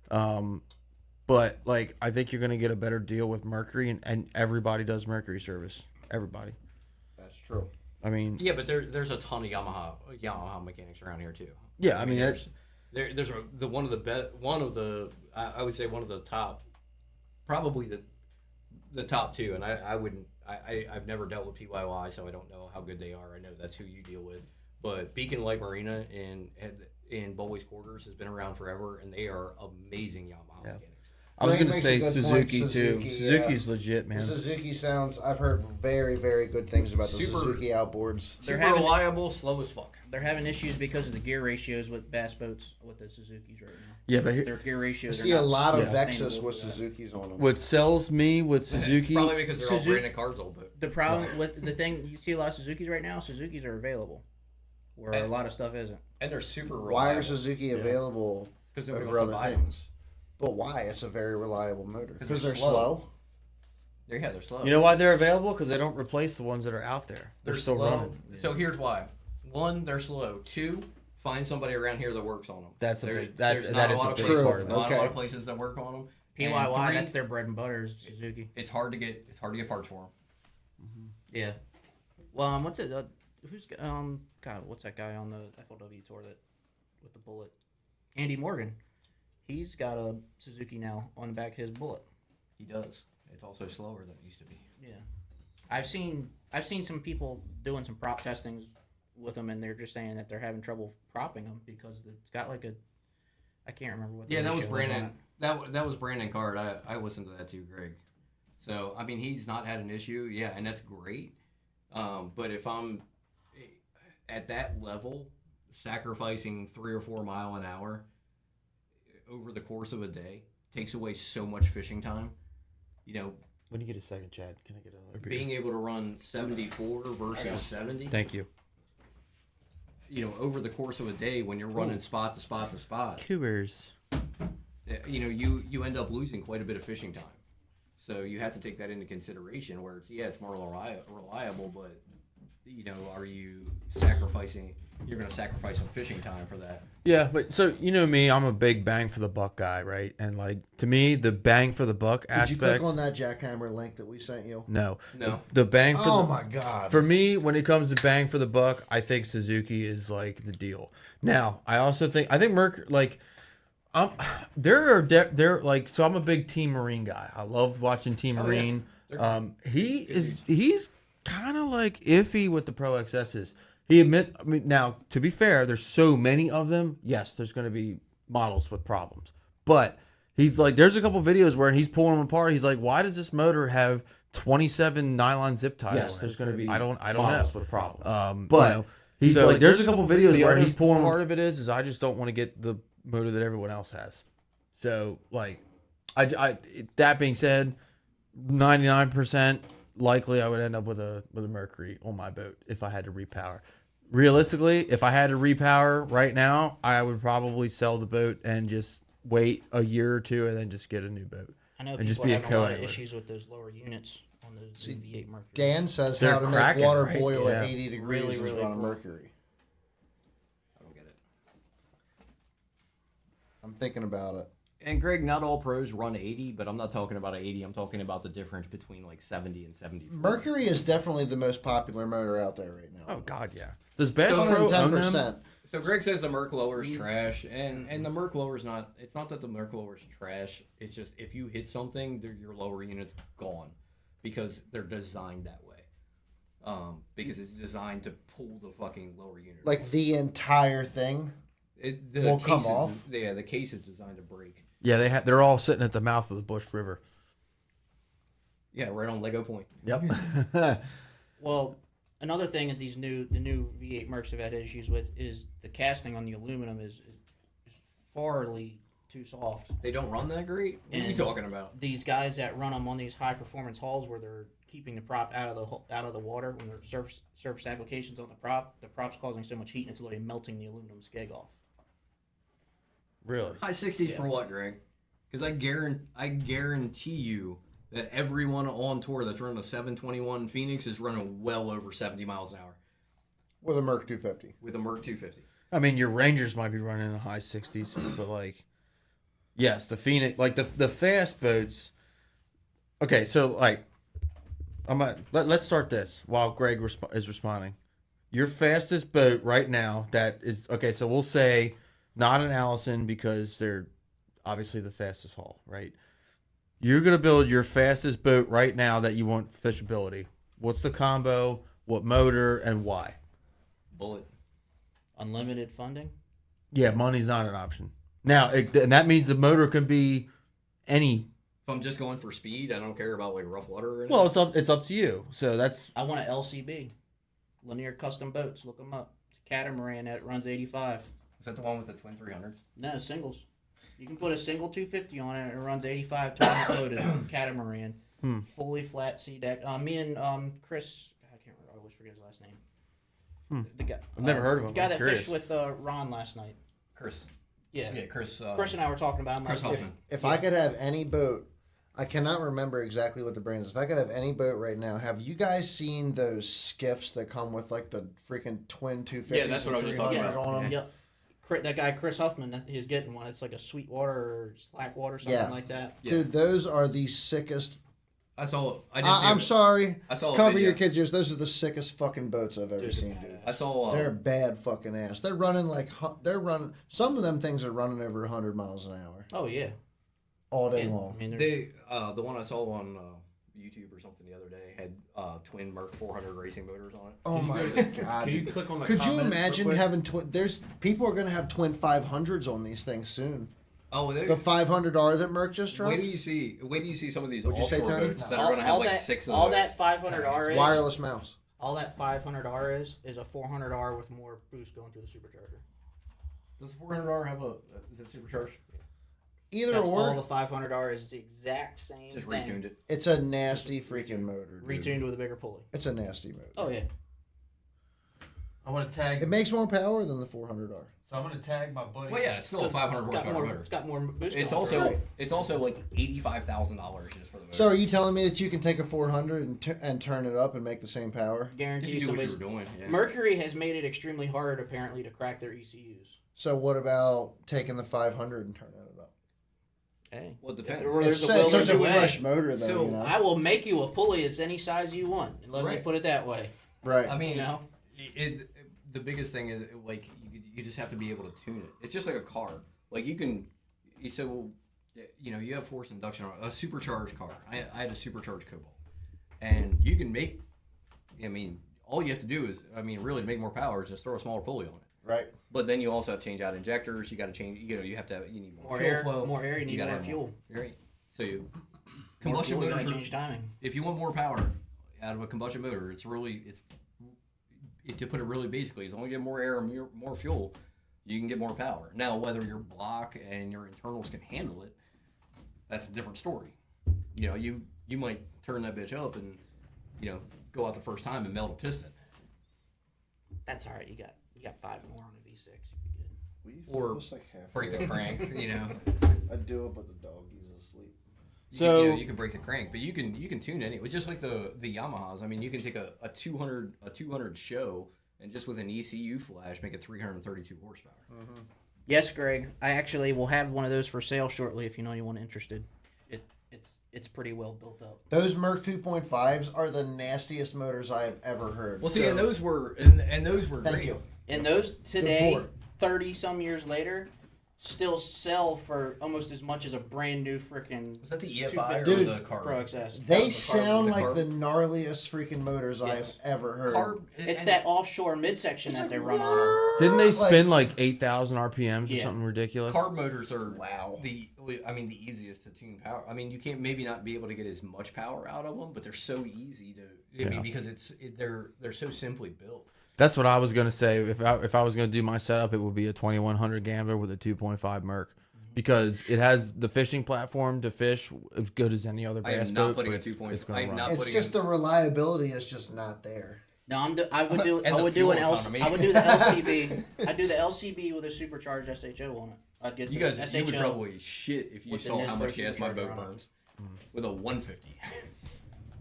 S1: But like I think you're gonna get a better deal with Mercury, and everybody does Mercury service. Everybody.
S4: that's true.
S1: I mean,
S3: Yeah, but there's a ton of Yamaha mechanics around here too.
S1: yeah. I mean,
S3: there's one of the I would say one of the top, probably the top two, and I've never dealt with PYY, so I don't know how good they are. I know that's who you deal with, but Beacon Light Marina in Bulway's Quarters has been around forever, and they are amazing Yamaha mechanics.
S1: I was
S4: Greg
S1: gonna
S4: makes
S1: say
S4: a good
S1: Suzuki
S4: point.
S1: too.
S4: Suzuki,
S1: Suzuki's legit, man.
S4: The Suzuki sounds. I've heard very, very good things about the
S3: Super-
S4: Suzuki outboards.
S2: They're
S3: Super
S2: having-
S3: reliable, slow as fuck.
S2: They're having issues because of the gear ratios with bass boats with the Suzuki's right now.
S1: Yeah, but
S2: Their gear
S4: I
S2: ratios.
S4: see
S2: are
S4: a
S2: not
S4: lot of
S1: Yeah.
S4: Vexus
S2: sustainable
S4: with
S2: for that.
S4: Suzuki's on them.
S1: what sells me with Suzuki,
S3: Probably because they're all
S2: Suzuki-
S3: Brandon Card's old boat.
S2: The problem with the thing you see a lot of Suzuki's right now. Suzuki's are available, where a lot of stuff isn't.
S3: And they're super reliable.
S4: Why are Suzuki available
S3: Because
S4: over other things? But why? It's a very reliable motor. Because they're slow.
S3: They're slow.
S1: you know why they're available? Because they don't replace the ones that are out there. They're still
S3: slow.
S1: running.
S3: So here's why: one, they're slow. Two, find somebody around here that works on them.
S1: That's a
S3: There-
S1: big- that-
S3: there's
S1: that
S3: not
S1: is
S3: a lot
S1: a
S3: of
S1: big
S3: places,
S1: part of it.
S3: not a lot
S4: Okay.
S3: of places that work on them.
S2: PYY,
S3: And three,
S2: that's their bread and butter is Suzuki.
S3: it's hard to get parts for them.
S2: Yeah. Well, what's it? God, what's that guy on the FLW tour that with the Bullet? Andy Morgan. He's got a Suzuki now on the back of his Bullet.
S3: He does. It's also slower than it used to be.
S2: Yeah. I've seen some people doing some prop testings with them, and they're just saying that they're having trouble propping them because it's got like I can't remember what.
S3: Yeah,
S2: the
S3: that was
S2: ratio on
S3: Brandon.
S2: it.
S3: That was Brandon Card. I listened to that too, Greg. So I mean, he's not had an issue. Yeah, and that's great. But if I'm at that level, sacrificing 3 or 4 mile an hour over the course of a day takes away so much fishing time. You know,
S1: When you get a second, Chad, can I get another beer?
S3: being able to run 74 versus 70.
S1: Thank you.
S3: You know, over the course of a day when you're running spot to spot to spot,
S1: Cougars.
S3: you know, you end up losing quite a bit of fishing time. So you have to take that into consideration where it's more reliable, but you know, are you sacrificing? You're going to sacrifice some fishing time for that.
S1: Yeah, but so you know me, I'm a big bang for the buck guy, right? And like to me, the bang for the buck
S4: Did you
S1: aspect.
S4: click on that jackhammer link that we sent you?
S1: No,
S3: No.
S1: The bang for
S4: Oh
S1: the,
S4: my god.
S1: for me, when it comes to bang for the buck, I think Suzuki is like the deal. Now, I think Mercury, like, they're like, so I'm a big Team Marine guy. I love watching Team
S3: Oh, yeah.
S1: Marine.
S3: They're
S1: He's kind of like iffy with the Pro XSs. He admits, I mean, now to be fair, there's so many of them. Yes, there's going to be models with problems, but he's like, there's a couple videos where he's pulling them apart. He's like, why does this motor have 27 nylon zip ties?
S5: Yes,
S1: on it?
S5: there's going to be
S1: I don't
S5: models
S1: know.
S5: with problems.
S1: But
S5: You know,
S1: he's
S5: so
S1: like, there's a couple videos
S5: the
S1: where
S5: other
S1: he's pulling.
S5: part
S1: Part of it is I just don't want to get the motor that everyone else has. So like, that being said, 99% likely I would end up with a Mercury on my boat if I had to repower. Realistically, if I had to repower right now, I would probably sell the boat and just wait a year or two and then just get a new boat.
S2: I know
S1: And
S2: people
S1: just
S2: are
S1: be a
S2: having a lot of
S1: co-angler.
S2: issues with those lower units on those V8 Mercury.
S4: Dan says
S1: They're
S4: how to make
S1: cracking,
S4: water
S1: right?
S4: boil
S1: Yeah.
S4: at 80 degrees
S2: Really,
S4: is
S2: really
S4: run a
S2: cool.
S4: Mercury.
S3: I don't get it.
S4: I'm thinking about it.
S3: And Greg, not all pros run 80, but I'm not talking about an 80. I'm talking about the difference between like 70 and 70.
S4: Mercury is definitely the most popular motor out there right now.
S1: Oh God, yeah. Does Bass Pro own them?
S4: 110%.
S3: So Greg says the Merc lower is trash, and the Merc lower is not. It's not that the Merc lower is trash. It's just if you hit something, your lower unit's gone because they're designed that way. Because it's designed to pull the fucking lower unit.
S4: Like the entire thing.
S3: The
S4: will
S3: case
S4: come
S3: is-
S4: off?
S3: Yeah, the case is designed to break.
S1: Yeah, they're all sitting at the mouth of the Bush River.
S3: Yeah, right on Lego Point.
S1: Yep.
S2: Well, another thing that the new V8 Mercs have had issues with is the casting on the aluminum is farly too soft.
S3: They don't run that great. What are you
S2: And-
S3: talking about?
S2: These guys that run them on these high performance hulls where they're keeping the prop out of the water when there's surface applications on the prop's causing so much heat and it's literally melting the aluminum skeg off.
S1: Really?
S3: High 60s for what, Greg? Because I guarantee you that everyone on tour that's running a 721 Phoenix is running well over 70 miles an hour
S4: With a Merc 250.
S3: with a Merc 250.
S1: I mean, your Rangers might be running in the high 60s, but like, yes, the Phoenix, like the fast boats. Okay, so like, let's start this while Greg is responding. Your fastest boat right now that is okay. So we'll say not an Allison because they're obviously the fastest hull, right? You're gonna build your fastest boat right now that you want fishability. What's the combo? What motor and why?
S3: Bullet.
S2: Unlimited funding.
S1: Yeah, money's not an option. Now, and that means the motor can be any.
S3: If I'm just going for speed, I don't care about like rough water or anything.
S1: Well, it's up to you. So that's
S2: I want an LCB, Linear Custom Boats. Look them up. It's a catamaran that runs 85.
S3: Is that the one with the twin 300s?
S2: No, singles. You can put a single 250 on it and it runs 85 total loaded catamaran. Fully flat sea deck. Me and Chris, I can't remember. I always forget his last name. The guy.
S1: I've never heard of him.
S2: The guy
S1: I'm
S2: that
S1: curious.
S2: fished with Ron last night.
S3: Chris.
S2: Yeah.
S3: Yeah, Chris.
S2: Chris and I were talking about him
S3: Chris
S2: last night.
S3: Hoffman.
S4: If I could have any boat, I cannot remember exactly what the brand is. If I could have any boat right now, have you guys seen those skiffs that come with like the freaking twin 250s
S3: Yeah, that's what I was just talking
S4: 300s
S3: about.
S4: on them?
S2: Yep. That guy Chris Huffman, he's getting one. It's like a Sweetwater or Slackwater, something
S4: Yeah.
S2: like that.
S3: Yeah.
S4: Dude, those are the sickest.
S3: I saw. I did see.
S4: I'm
S3: a-
S4: sorry.
S3: I saw a
S4: Cover
S3: video.
S4: your kids' ears. Those are the sickest fucking boats I've ever
S2: Dude,
S4: seen, dude.
S3: I saw.
S4: They're bad fucking ass. They're running like some of them things are running over 100 miles an hour
S2: Oh yeah.
S4: all day
S2: Yeah,
S4: long.
S2: I mean, there's-
S3: They the one I saw on YouTube or something the other day had twin Merc 400 racing motors on it.
S4: Oh my god!
S5: Can you
S4: dude.
S5: click on the
S4: Could you
S5: comment real
S4: imagine
S5: quick?
S4: having twin? There's people are gonna have twin 500s on these things soon.
S3: Oh,
S4: The 500R that Merc just
S3: wait
S4: dropped.
S3: till you see some of these
S4: What'd you say,
S3: offshore
S4: Tony?
S3: boats that are going to have like six of
S2: all
S3: those.
S2: that 500R is
S4: Wireless mouse.
S2: all that 500R is a 400R with more boost going through the supercharger.
S3: Does the 400R have a? Is it supercharged?
S4: Either
S2: That's
S4: or,
S2: all the 500R is the exact same
S3: Just
S2: thing.
S3: retuned it.
S4: it's a nasty freaking motor. Dude.
S2: Retuned with a bigger pulley.
S4: It's a nasty motor.
S2: Oh yeah.
S1: I want to tag.
S4: It makes more power than the 400R.
S1: So I'm gonna tag my buddy.
S3: Well, yeah, it's still a 500
S2: It's got
S3: horsepower
S2: more.
S3: motor.
S2: It's got more boost.
S3: It's
S2: going through
S3: also
S2: it.
S3: it's also like $85,000 just for the motor.
S4: So are you telling me that you can take a 400 and turn it up and make the same power?
S3: if
S2: Guarantee
S3: you do what you
S2: somebody's.
S3: were doing, yeah.
S2: Mercury has made it extremely hard, apparently, to crack their ECUs.
S4: So what about taking the 500 and turning it up?
S2: Hey,
S3: Well, it depends.
S2: There's
S4: It's
S2: a will,
S4: such
S2: there's
S4: a
S2: a way.
S4: fresh motor, though.
S3: So,
S4: you know?
S2: I will make you a pulley as any size you want. Let me
S3: Right.
S2: put it that way.
S4: Right.
S3: I mean,
S2: You know?
S3: the biggest thing is like you just have to be able to tune it. It's just like a car. Like you have forced induction on a supercharged car. I had a supercharged Cobalt, and you can make. I mean, all you have to do is, really to make more power is just throw a smaller pulley on it.
S4: Right.
S3: But then you also have to change out injectors. You got to change. You have to have. You need more,
S2: More
S3: fuel
S2: air,
S3: flow.
S2: more air, you need
S3: gotta
S2: more
S3: have
S2: fuel.
S3: Right. So you
S2: More
S3: combustion
S2: fuel, you
S3: motors.
S2: gotta change timing.
S3: If you want more power out of a combustion motor, to put it really basically, as long as you have more air and more fuel, you can get more power. Now, whether your block and your internals can handle it, that's a different story. You might turn that bitch up and go out the first time and melt a piston.
S2: That's all right. You got 5 more on a V6. You'll be good.
S4: We
S3: Or
S4: almost like half
S3: break the crank.
S4: I do it, but the doggy's asleep.
S1: So-
S3: you can break the crank, but you can tune anyway. Just like the Yamahas. I mean, you can take a 200 show and just with an ECU flash make it 332 horsepower.
S2: Yes, Greg. I actually will have one of those for sale shortly if you know anyone interested. It's pretty well built up.
S4: Those Merc 2.5s are the nastiest motors I have ever heard.
S3: Well, see,
S4: So-
S3: and those were
S4: Thank
S3: great.
S4: you.
S2: And those today,
S4: Good
S2: 30 some years later, still sell for almost as much as a brand new freaking
S3: Was that the EFI or
S4: Dude,
S3: the carb?
S2: Pro XS.
S4: They
S3: the carb-
S4: sound
S3: the
S4: like
S3: carb.
S4: the gnarliest freaking motors
S2: Yes.
S4: I've ever heard.
S3: Carb.
S2: It's
S3: and
S2: that offshore midsection that they run on.
S1: Didn't they
S4: Like-
S1: spin like 8,000 RPMs or
S2: Yeah.
S1: something ridiculous?
S3: Carb motors are
S4: Wow.
S3: the easiest to tune power. I mean, you can't maybe not be able to get as much power out of them, but they're so easy to. I mean, because they're so simply built.
S1: That's what I was gonna say. If I was gonna do my setup, it would be a 2100 Gambler with a 2.5 Merc, because it has the fishing platform to fish as good as any other
S3: I am
S1: bass
S3: not
S1: boat.
S3: putting a
S1: but
S3: 2.5.
S1: it's gonna
S3: I am
S1: run.
S3: not
S4: It's
S3: putting
S4: just the reliability is just not there.
S2: No, I would do
S3: And
S2: I
S3: the
S2: would do
S3: fuel
S2: an
S3: economy.
S2: I would do the LCB. I'd do the LCB with a supercharged SHO on it. I'd get
S3: You
S2: the
S3: guys,
S2: SHO.
S3: you would probably shit if you
S2: with the
S3: saw how
S2: Nismo
S3: much gas my
S2: supercharger
S3: boat
S2: on it.
S3: burns. with a 150.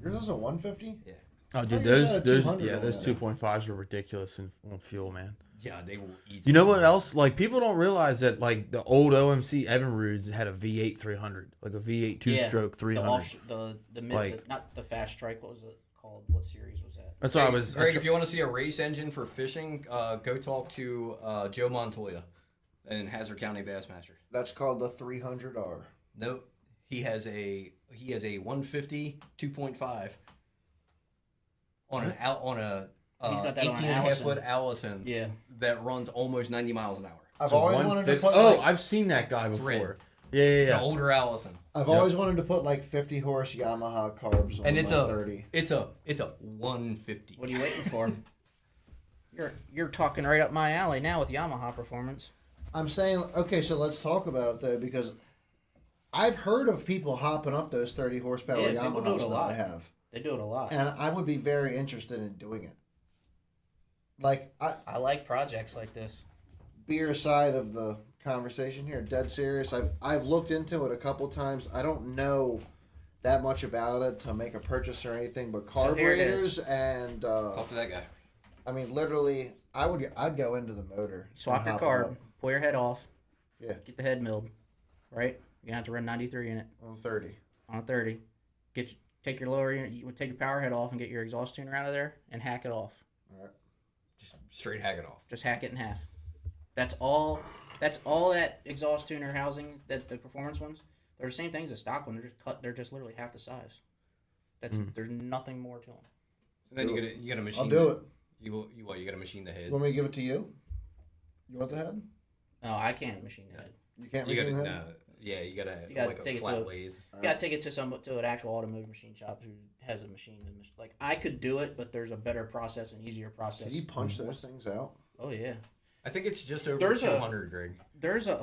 S4: Yours is a 150.
S3: Yeah.
S1: Oh, dude,
S4: thought you said
S1: those
S4: 200 on
S1: those
S4: that.
S1: 2.5s were ridiculous on fuel, man.
S3: Yeah, they will eat.
S1: You know what else? Like, people don't realize that, like, the old OMC Evinrudes had a V8 300, like a V8 two-stroke 300.
S2: The
S1: Like-
S2: not the fast strike. What was it called? What series was that?
S1: That's what I was.
S3: Greg, if you want to see a race engine for fishing, go talk to Joe Montoya in Hazard County Bassmaster.
S4: That's called the 300R.
S3: Nope, he has a 150 2.5 on an out on a
S2: He's got that
S3: 18
S2: on an
S3: and a half
S2: Allison.
S3: foot Allison.
S2: Yeah.
S3: That runs almost 90 miles an hour.
S4: I've
S1: So
S4: always wanted to
S1: 150
S4: put.
S1: Oh,
S4: Like,
S1: I've seen that guy
S3: It's red.
S1: before. Yeah, yeah,
S3: It's
S1: yeah.
S3: an older Allison,
S4: I've
S1: Yep.
S4: always wanted to put like 50 horse Yamaha carbs on
S3: and it's
S4: my
S3: a
S4: 30.
S3: it's a 150.
S2: What are you waiting for? You're talking right up my alley now with Yamaha Performance.
S4: I'm saying, okay, so let's talk about it though, because I've heard of people hopping up those 30 horsepower
S2: Yeah, people do it
S4: Yamahas
S2: a
S4: that
S2: lot.
S4: I have,
S2: They do it a lot.
S4: and I would be very interested in doing it. Like,
S2: I like projects like this.
S4: beer side of the conversation here, dead serious. I've looked into it a couple times. I don't know that much about it to make a purchase or anything, but
S2: So here it
S4: carburetors and
S3: Talk to that guy.
S4: I mean, literally, I'd go into the motor.
S2: Swap
S4: and
S2: your
S4: hop it
S2: carb,
S4: up
S2: pull your head off,
S4: Yeah.
S2: get the head milled, right? You're gonna have to run 93 in it
S4: on 30.
S2: on a 30. Take your lower unit, you would take your power head off and get your exhaust tuner out of there and hack it off.
S3: Just straight hack it off.
S2: Just hack it in half. That's all. That's all that exhaust tuner housing, that the performance ones. They're the same things as stock ones. They're just cut. They're just literally half the size. That's There's nothing more to them.
S3: And then you got a machine.
S4: I'll do it.
S3: You got to machine the head.
S4: You want me to give it to you? You want the head?
S2: No, I can't machine the head.
S4: You can't
S3: You
S4: machine
S3: got
S4: the head?
S3: you gotta
S2: You gotta
S3: like
S2: take
S3: a
S2: it
S3: flat
S2: to-
S3: lathe.
S2: You gotta take it to an actual automotive machine shop who has a machine. Like I could do it, but there's a better process and easier process.
S4: Can you punch those things out?
S2: Oh yeah.
S3: I think it's just over
S2: There's a-
S3: 200, Greg.
S2: There's a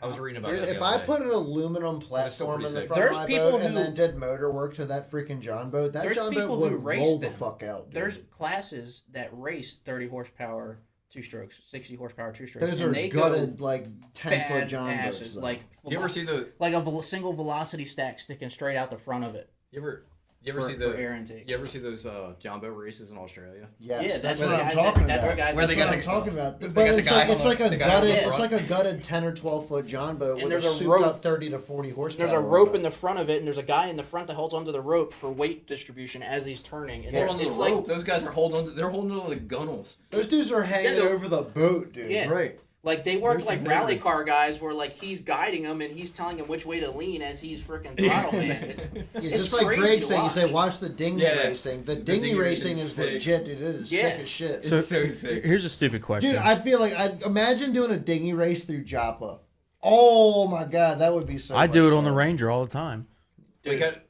S3: I was reading about that.
S4: If
S3: the
S4: I
S3: other
S4: put
S3: day.
S4: an aluminum platform
S3: pretty
S4: in the
S3: sick.
S4: front
S2: There's
S4: of my
S2: people
S4: boat and
S2: who-
S4: then did motor work to that freaking John boat, that
S2: There's
S4: John boat
S2: people who
S4: would
S2: race
S4: roll the
S2: them.
S4: fuck out. Dude.
S2: there's classes that race 30 horsepower two strokes, 60 horsepower two strokes.
S4: Those
S2: and
S4: are
S2: they
S4: gutted
S2: go
S4: like 10-foot John
S2: bad-asses,
S4: boats. Though.
S2: like
S3: Do you ever see the?
S2: like a single velocity stack sticking straight out the front of it
S3: You ever
S2: for,
S3: see
S2: for
S3: the?
S2: air intake.
S3: You ever see those John boat races in Australia?
S4: yes,
S2: Yeah,
S4: that's
S2: that's
S4: what
S2: the
S4: I'm
S2: guys
S4: talking
S2: that's
S4: about.
S2: the guys
S3: Where
S2: that
S3: they
S4: That's
S3: got
S4: what I'm
S3: the-
S4: talking about.
S3: they
S4: But
S3: got the
S4: it's
S3: guy
S4: like
S3: on the- the guy on the
S4: it's
S3: front.
S4: like a gutted 10 or 12-foot John boat
S2: And
S4: with
S2: there's
S4: a
S2: a
S4: souped
S2: rope.
S4: up 30 to 40 horsepower.
S2: There's a
S4: on
S2: rope
S4: it.
S2: in the front of it, and there's a guy in the front that holds onto the rope for weight distribution as he's turning. And
S4: Yeah.
S3: Hold on to
S2: it's
S3: the
S2: like
S3: rope. Those guys are holding on. They're holding on to the gunnels.
S4: Those dudes are hanging
S2: they're-
S4: over the boat, dude.
S2: Yeah.
S3: Right.
S2: Like they work
S3: There's
S2: like
S3: his
S2: rally
S3: neighbor.
S2: car guys, where like he's guiding them and he's telling them which way to lean as he's freaking throttle man. It's
S4: Yeah,
S2: it's
S4: just like
S2: crazy
S4: Greg
S2: to
S4: said, you
S2: watch.
S4: say watch the dinghy
S3: Yeah.
S4: racing. The
S3: The
S4: dinghy
S3: dinghy
S4: racing
S3: racing
S4: is
S3: is sick.
S4: legit, dude. It is
S2: Yeah.
S4: sick as shit.
S3: It's so sick.
S1: Here's a stupid question.
S4: Dude, I feel like I imagine doing a dinghy race through Joppa. Oh my god, that would be so.
S1: I do
S4: much
S1: it on the
S4: fun.
S1: Ranger all the time.
S2: Dude,
S3: Like,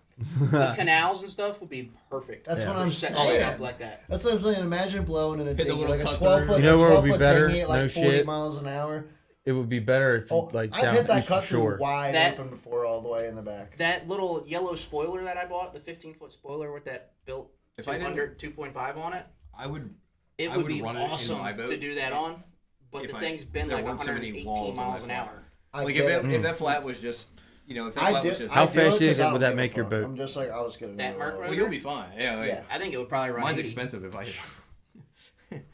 S2: the canals and stuff would be perfect.
S4: That's
S1: Yeah.
S4: what I'm
S2: Setting
S4: saying.
S2: it up like that.
S4: That's what I'm saying. Imagine blowing in a
S3: Hit the
S4: dinghy
S3: little
S4: like a
S3: cut
S4: 12
S3: through.
S4: foot.
S1: You know what would be
S4: 12-foot
S1: better?
S4: dinghy at like
S1: No
S4: 40
S1: shit.
S4: miles an hour.
S1: It would be better if you
S4: Oh,
S1: like
S4: I've
S1: down
S4: hit that
S1: Eastern
S4: cut through
S1: Shore.
S4: wide
S2: That-
S4: open before, all the way in the back.
S2: That little yellow spoiler that I bought, the 15-foot spoiler with that built
S3: If I didn't-
S2: 2.5 on it,
S3: I would.
S2: it
S3: I
S2: would
S3: would
S2: be
S3: run it in
S2: awesome
S3: my boat.
S2: to do that on. But
S3: If
S2: the
S3: I-
S2: thing's been
S3: there
S2: like
S3: weren't so many
S2: 118
S3: walls on
S2: miles
S3: that
S2: an
S3: flat.
S2: hour.
S4: I
S3: Like
S4: get
S3: if
S4: it.
S3: if that flat was just if that
S4: I
S3: flat
S4: do-
S3: was just.
S1: How
S4: I do
S1: fast
S4: it
S1: do you
S4: 'cause
S1: think
S4: I
S1: would
S4: don't
S1: that
S4: give
S1: make
S4: a
S1: your
S4: fuck.
S1: boat?
S4: I'm just like, I'll just get
S2: That
S4: another
S2: Merc
S4: one.
S3: Well, you'll be fine. Yeah. Like,
S4: Yeah.
S2: I think it would probably run
S3: Mine's
S2: 80.
S3: expensive. If I.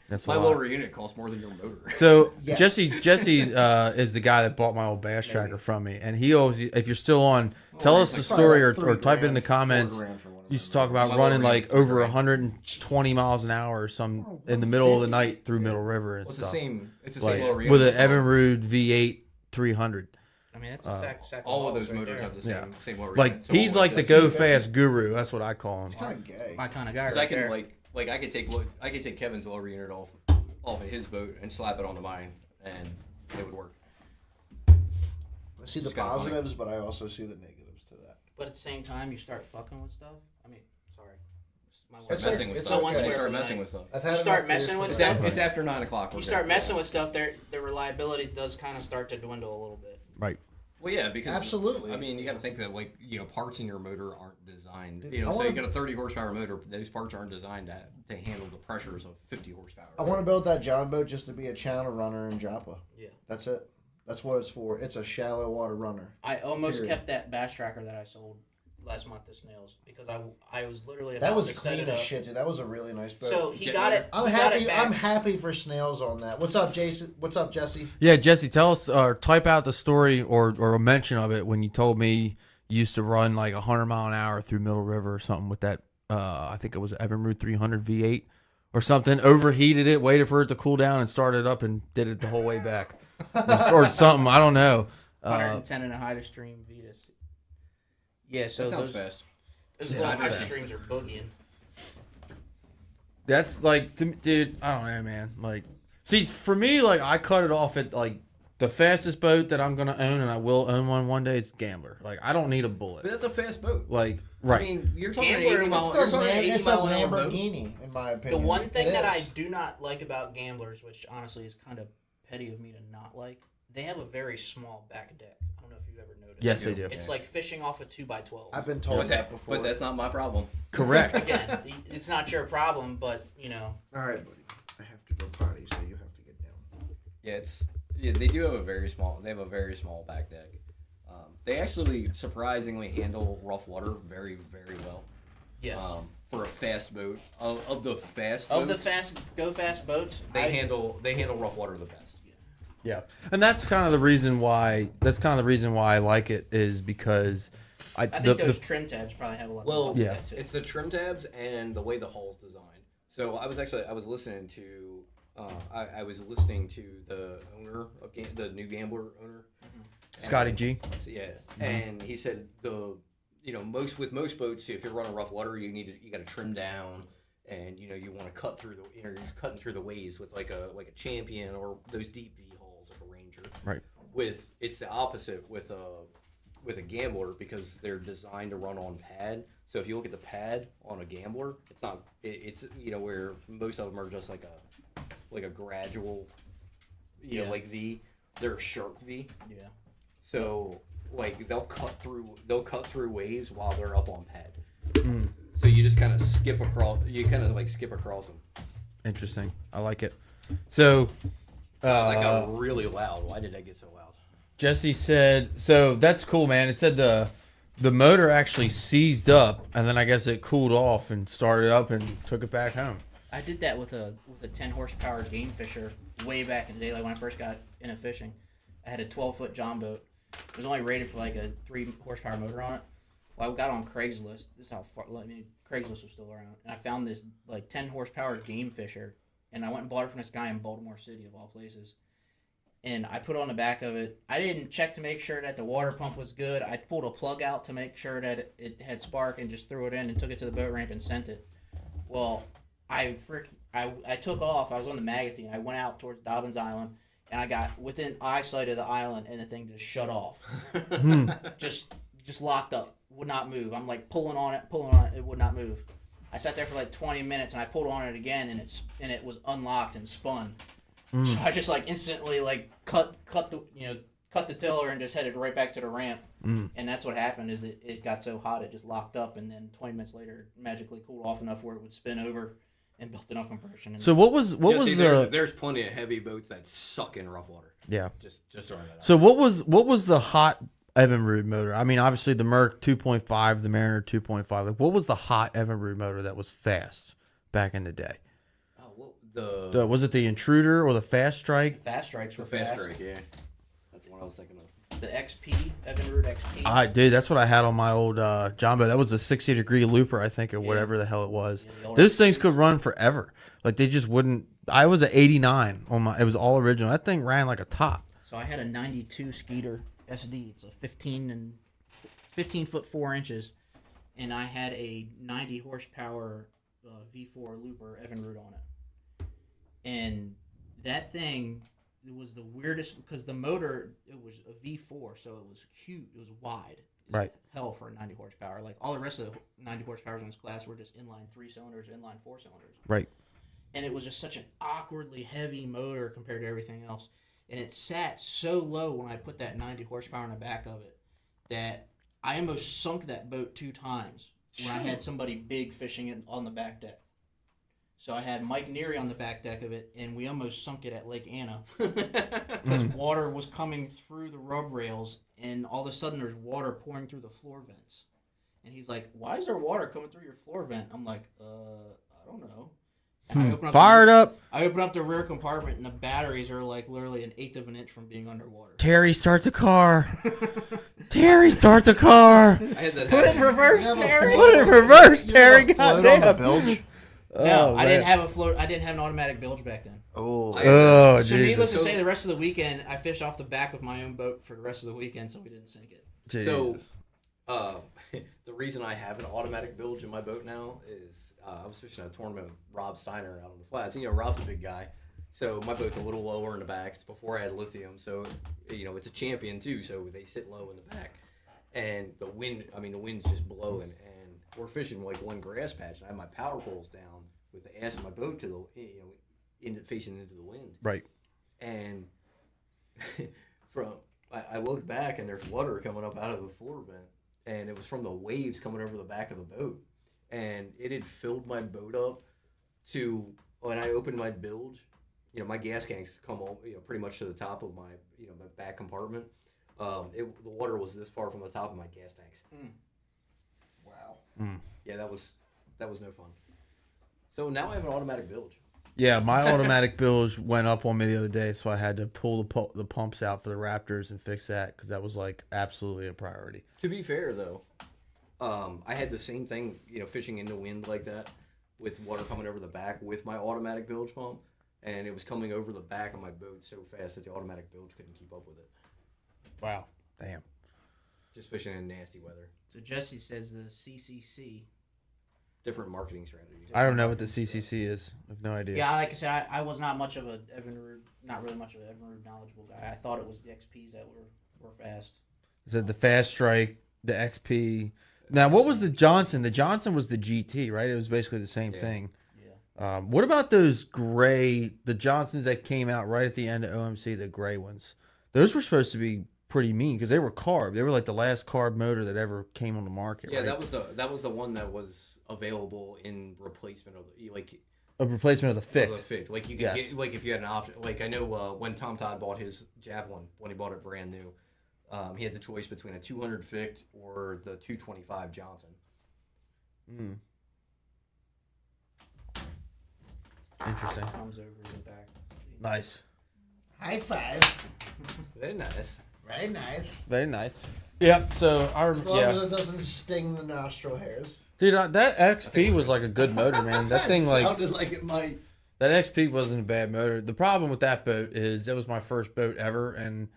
S1: That's a
S3: My
S1: lot.
S3: lower unit costs more than your motor.
S1: So
S4: Yes.
S1: Jesse is the guy that bought my old bass tracker from me, and he always, if you're still on, tell us the
S4: Probably
S1: story
S4: like
S1: or type it in the
S4: $3,000,
S1: comments.
S4: $4,000 for one of
S1: You used to
S4: them.
S1: talk about
S3: My
S1: running
S3: lower
S1: like
S3: range,
S1: over
S3: $3,000.
S1: 120 miles an hour or some in the middle of the night through Middle River and
S3: Well, it's the
S1: stuff.
S3: same. It's the
S1: Like,
S3: same lower
S1: with
S3: unit.
S1: an Evinrude V8 300.
S2: I mean, that's a sack
S3: All of
S2: balls
S3: those
S2: right
S3: motors
S2: there.
S3: have the same
S1: Yeah.
S3: same lower
S1: Like
S3: unit. So
S1: he's like the
S3: that's-
S1: go fast guru. That's what I call him.
S4: It's kind of gay.
S2: My kind of guy.
S3: Because
S2: Right
S3: I can
S2: there.
S3: like I could take Kevin's lower unit off of his boat and slap it onto mine, and it would work.
S4: I see the
S3: It's kinda funny.
S4: positives, but I also see the negatives to that.
S2: But at the same time, you start fucking with stuff. I mean, sorry. My
S4: It's
S2: word.
S3: Messing with
S4: it's
S3: stuff.
S2: okay.
S3: You
S2: Swear
S3: start
S2: for the
S3: messing
S2: night.
S3: with stuff.
S4: I've had
S2: You start
S4: enough beers
S2: messing
S4: for
S2: with
S4: the
S2: stuff?
S4: day.
S3: It's after 9 o'clock.
S2: You
S3: we're
S2: start
S3: good.
S2: messing with stuff, the reliability does kind of start to dwindle a little bit.
S1: Right.
S3: Well, yeah, because
S4: Absolutely.
S3: I mean, you got to think that parts in your motor aren't designed.
S4: Dude,
S3: You know,
S4: I
S3: say
S4: wanna-
S3: you got a 30 horsepower motor, those parts aren't designed to handle the pressures of 50 horsepower.
S4: I want to build that John boat just to be a channel runner in Joppa.
S2: Yeah.
S4: That's it. That's what it's for. It's a shallow water runner.
S2: I almost
S4: Period.
S2: kept that bass tracker that I sold last month to Snails because I was literally about
S4: That was
S2: to set
S4: clean
S2: it
S4: as
S2: up.
S4: shit, dude. That was a really nice boat.
S2: So he
S3: Jet
S2: got
S3: motor.
S2: it.
S4: I'm
S2: he got
S4: happy.
S2: it back.
S4: I'm happy for Snails on that. What's up, Jason? What's up, Jesse?
S1: Yeah, Jesse, tell us or type out the story or a mention of it when you told me you used to run like 100 mile an hour through Middle River or something with that. I think it was Evinrude 300 V8 or something. Overheated it, waited for it to cool down, and started up and did it the whole way back, or something. I don't know.
S2: 110 in a high stream Vetus. Yeah, so
S3: That sounds
S2: those,
S3: fast.
S2: those
S1: Yeah,
S2: little
S1: that's
S2: high
S1: fast.
S2: streams are boogieing.
S1: That's like, dude, I don't know, man. Like, see, for me, like, I cut it off at like the fastest boat that I'm gonna own, and I will own one day. Is Gambler. Like, I don't need a bullet.
S3: But that's a fast boat.
S1: Like, right.
S3: I mean, you're talking an
S2: Gambler,
S3: 80 mile.
S4: It's
S3: You're
S4: the
S3: talking an 80
S4: it's a
S3: mile an hour boat.
S4: Lamborghini, in my
S2: The
S4: opinion.
S2: one thing
S4: It
S2: that I
S4: is.
S2: do not like about Gamblers, which honestly is kind of petty of me to not like, they have a very small back deck. I don't know if you've ever noticed.
S1: Yes, they do.
S2: It's like fishing off a 2x12.
S4: I've been told
S3: But,
S4: that before.
S3: but that's not my problem.
S1: Correct.
S2: Again, it's not your problem, but you know.
S4: All right, buddy. I have to go potty, so you have to get down.
S3: Yeah, they do have a very small. They have a very small back deck. They actually surprisingly handle rough water very, very well.
S2: Yes.
S3: For a fast boat, of the fast
S2: Of the
S3: boats,
S2: go fast boats,
S3: they handle rough water the best.
S1: Yeah, and that's kind of the reason why. That's kind of the reason why I like it is because
S2: I think those trim tabs probably have a lot.
S3: Well,
S2: to do
S1: yeah.
S2: with that too.
S3: It's the trim tabs and the way the hull's designed. So I was listening to I was listening to the owner of the new Gambler owner,
S1: Scotty G.
S3: yeah, and he said most boats, if you're running rough water, you got to trim down, and you want to cut through you're cutting through the waves with like a Champion or those deep V hulls like a Ranger.
S1: Right.
S3: It's the opposite with a Gambler because they're designed to run on pad. So if you look at the pad on a Gambler, it's not it's where most of them are just like a gradual
S2: Yeah.
S3: like V. They're a sharp V.
S2: Yeah.
S3: So like they'll cut through waves while they're up on pad. So you just kind of skip across them.
S1: Interesting. I like it. So,
S3: That got really loud. Why did that get so loud?
S1: Jesse said, so that's cool, man. It said the motor actually seized up, and then I guess it cooled off and started up and took it back home.
S2: I did that with a 10 horsepower game fisher way back in the day, like when I first got into fishing. I had a 12-foot John boat. It was only rated for like a 3 horsepower motor on it. Well, I got on Craigslist. This is how far. Craigslist was still around, and I found this like 10 horsepower game fisher, and I went and bought it from this guy in Baltimore City of all places. And I put it on the back of it. I didn't check to make sure that the water pump was good. I pulled a plug out to make sure that it had spark and just threw it in and took it to the boat ramp and sent it. Well, I took off. I was on the Magathene. I went out towards Dobbins Island, and I got within eyesight of the island, and the thing just shut off. just locked up. Would not move. I'm like pulling on it. It would not move. I sat there for like 20 minutes, and I pulled on it again, and it was unlocked and spun. So I just like instantly like cut the tiller and just headed right back to the ramp. And that's what happened is it got so hot it just locked up, and then 20 minutes later it magically cooled off enough where it would spin over and built enough compression. And
S1: So what was
S3: There's plenty of heavy boats that suck in rough water.
S1: yeah?
S3: Just throwing that out.
S1: So what was the hot Evinrude motor? I mean, obviously the Merc 2.5, the Mariner 2.5. Like, what was the hot Evinrude motor that was fast back in the day?
S3: Oh, well,
S1: Was it the Intruder or the Fast Strike?
S2: fast strikes were
S3: the fast
S2: fast.
S3: strike, yeah. That's the one I was thinking of.
S2: The XP, Evinrude XP.
S1: Dude, that's what I had on my old John boat. That was a 60-degree looper, I think, or whatever the hell it was.
S2: Yeah, the older
S1: Those things could run forever. Like, they just wouldn't. I was at 89 on my. It was all original. That thing ran like a top.
S2: So I had a 92 Skeeter SD. It's a 15 foot 4 inches, and I had a 90 horsepower V4 looper Evinrude on it. And that thing, it was the weirdest because the motor, it was a V4, so it was huge. It was wide. It's
S1: Right.
S2: Hell for a 90 horsepower. Like all the rest of the 90 horsepowers in this class were just inline 3 cylinders, inline 4 cylinders.
S1: Right.
S2: And it was just such an awkwardly heavy motor compared to everything else. And it sat so low when I put that 90 horsepower in the back of it that I almost sunk that boat 2 times when I had somebody big fishing it on the back deck. So I had Mike Neary on the back deck of it, and we almost sunk it at Lake Anna. Because water was coming through the rub rails, and all of a sudden there's water pouring through the floor vents. And he's like, "Why is there water coming through your floor vent?" I'm like, I don't know. And I open up
S1: Fire it up.
S2: I open up the rear compartment, and the batteries are like literally an eighth of an inch from being underwater.
S1: Terry, start the car. Terry, start the car.
S3: I had that
S2: Put it in
S3: happen.
S2: reverse,
S4: You have a
S2: Terry.
S4: float-
S1: Put it in reverse,
S4: you
S1: Terry.
S4: have a float on the
S1: Goddamn.
S4: bilge?
S2: No, I didn't
S1: man.
S2: have a float. I didn't have an automatic bilge back then.
S4: Oh,
S1: Oh,
S2: So needless
S1: Jesus.
S2: to say, the rest of the weekend, I fished off the back of my own boat for the rest of the weekend, so we didn't sink it.
S3: So,
S1: Jesus.
S3: the reason I have an automatic bilge in my boat now is I was fishing a tournament with Rob Steiner out on the flats. You know, Rob's a big guy, so my boat's a little lower in the back. It's before I had lithium, so you know it's a champion too. So they sit low in the back, and the wind's just blowing, and we're fishing like one grass patch, and I have my power poles down with the ass of my boat to the facing into the wind,
S1: Right.
S3: and I looked back and there's water coming up out of the floor vent, and it was from the waves coming over the back of the boat, and it had filled my boat up to when I opened my bilge, you know, my gas tanks come all, you know, pretty much to the top of my, you know, my back compartment. The water was this far from the top of my gas tanks.
S2: Wow.
S3: Yeah, that was no fun. So now I have an automatic bilge.
S1: Yeah, my automatic bilge went up on me the other day, so I had to pull the pumps out for the Raptors and fix that because that was like absolutely a priority.
S3: To be fair, though, I had the same thing, you know, fishing in the wind like that with water coming over the back with my automatic bilge pump, and it was coming over the back of my boat so fast that the automatic bilge couldn't keep up with it.
S1: Wow. Damn.
S3: Just fishing in nasty weather.
S2: So Jesse says the CCC.
S3: Different marketing strategies.
S1: I don't know what the CCC is. I have no idea.
S2: Yeah, like I said, I was not much of a Evinrude, not really much of an Evinrude knowledgeable guy. I thought it was the XPs that were fast.
S1: Is it the Fast Strike, the XP? Now, what was the Johnson? The Johnson was the GT, right? It was basically the same
S3: Yeah.
S1: thing.
S2: Yeah.
S1: What about those gray, the Johnsons that came out right at the end of OMC, the gray ones? Those were supposed to be pretty mean because they were carb. They were like the last carb motor that ever came on the market.
S3: Yeah,
S1: right?
S3: that was the one that was available in replacement of the
S1: A replacement of the Ficht.
S3: Of the Ficht. Like you could
S1: Yes.
S3: get, like if you had an option. Like I know when Tom Todd bought his Javelin when he bought it brand new, he had the choice between a 200 Ficht or the 225 Johnson.
S1: Interesting.
S2: Comes over in the back.
S1: Nice.
S4: high five.
S3: Very nice.
S4: Very nice.
S1: Very nice. Yep. So
S4: As long as it doesn't sting the nostril hairs.
S1: dude, that XP was like a good motor, man. That thing like
S4: sounded like it might.
S1: that XP wasn't a bad motor. The problem with that boat is it was my first boat ever, and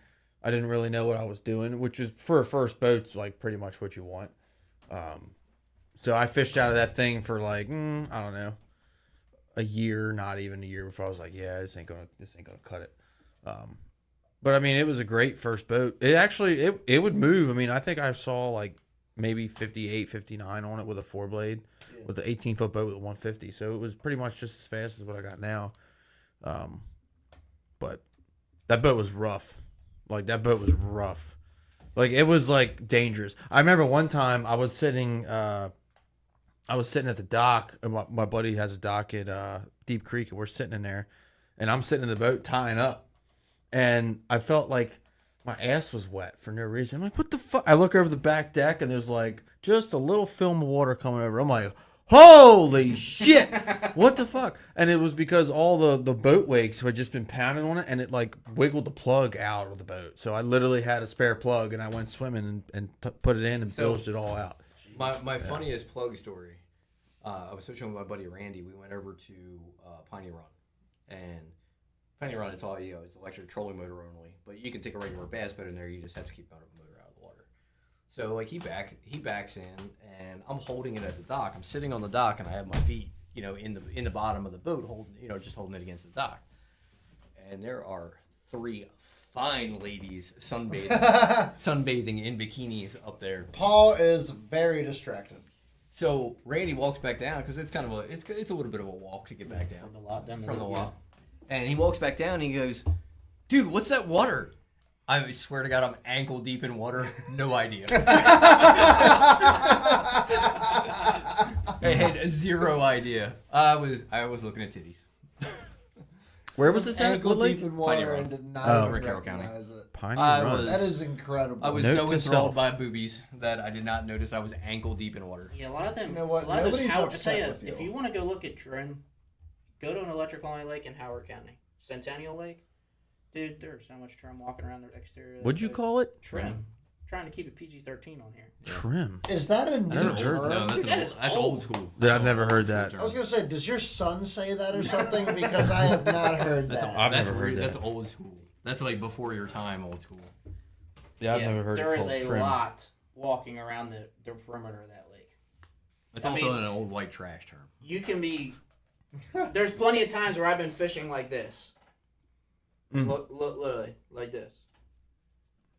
S1: I didn't really know what I was doing, which is for a first boat's like pretty much what you want. So I fished out of that thing for like I don't know, a year, not even a year before I was like, yeah, this ain't gonna cut it. But I mean, it was a great first boat. It actually it would move. I mean, I think I saw like maybe 58, 59 on it with a 4-blade, with the 18-foot boat with a 150. So it was pretty much just as fast as what I got now. But that boat was rough. Like that boat was rough. Like it was like dangerous. I remember one time I was sitting at the dock, and my buddy has a dock at Deep Creek, and we're sitting in there, and I'm sitting in the boat tying up, and I felt like my ass was wet for no reason. I'm like, what the fuck? I look over the back deck, and there's like just a little film of water coming over. I'm like, holy shit, what the fuck? And it was because all the boat wakes had just been pounding on it, and it like wiggled the plug out of the boat. So I literally had a spare plug, and I went swimming and put it in and bilged it all out.
S3: My funniest plug story. I was fishing with my buddy Randy. We went over to Piney Run, and Piney Run, it's all it's electric trolling motor only. But you can take a regular bass boat in there. You just have to keep the motor out of the water. So like he backs in, and I'm holding it at the dock. I'm sitting on the dock, and I have my feet, in the bottom of the boat, holding it against the dock. And there are 3 fine ladies sunbathing in bikinis up there.
S4: Paul is very distracted.
S3: So Randy walks back down because it's kind of it's a little bit of a walk to get back down
S2: From the lot down
S3: from the
S2: yeah.
S3: lot, and he walks back down and he goes, "Dude, what's that water?" I swear to God, I'm ankle deep in water. No idea. I had zero idea. I was looking at titties.
S1: Where was this at?
S4: Ankle
S1: What lake?
S4: deep in water
S3: Run.
S4: and did not
S1: Oh.
S4: even
S3: Rick Carroll County.
S4: recognize it.
S1: Piney
S3: I
S1: Run.
S3: was-
S4: That is incredible.
S3: I was
S1: Note
S3: so
S1: to
S3: enthralled
S1: self.
S3: by boobies that I did not notice I was ankle deep in water.
S2: Yeah, a lot of them.
S4: You know what?
S2: A lot of those
S4: Nobody's
S2: Howard, I
S4: upset
S2: tell you,
S4: with you.
S2: if you want to go look at trim, go to an electric only lake in Howard County, Centennial Lake. Dude, there's so much trim walking around the exterior. of that
S1: What'd you
S2: place.
S1: call it?
S2: Trim? Trying to keep it PG-13 on here.
S1: Trim.
S4: Is that a new
S1: never heard
S4: term?
S3: No,
S2: Dude, that is
S3: that's
S2: old.
S3: old school.
S1: Dude, I've never heard that.
S4: I was gonna say, does your son say that or something? Because I have not heard
S3: That's,
S4: that.
S1: I've
S3: that's
S1: never heard
S3: weird.
S1: that.
S3: That's old school. That's like before your time, old school.
S1: Yeah, I've never heard
S2: There
S1: it
S2: is
S1: called
S2: a
S1: trim.
S2: lot walking around the perimeter of that lake.
S3: It's
S2: I
S3: also
S2: mean-
S3: an old white trash term.
S2: You can be. There's plenty of times where I've been fishing like this. Look, literally like this,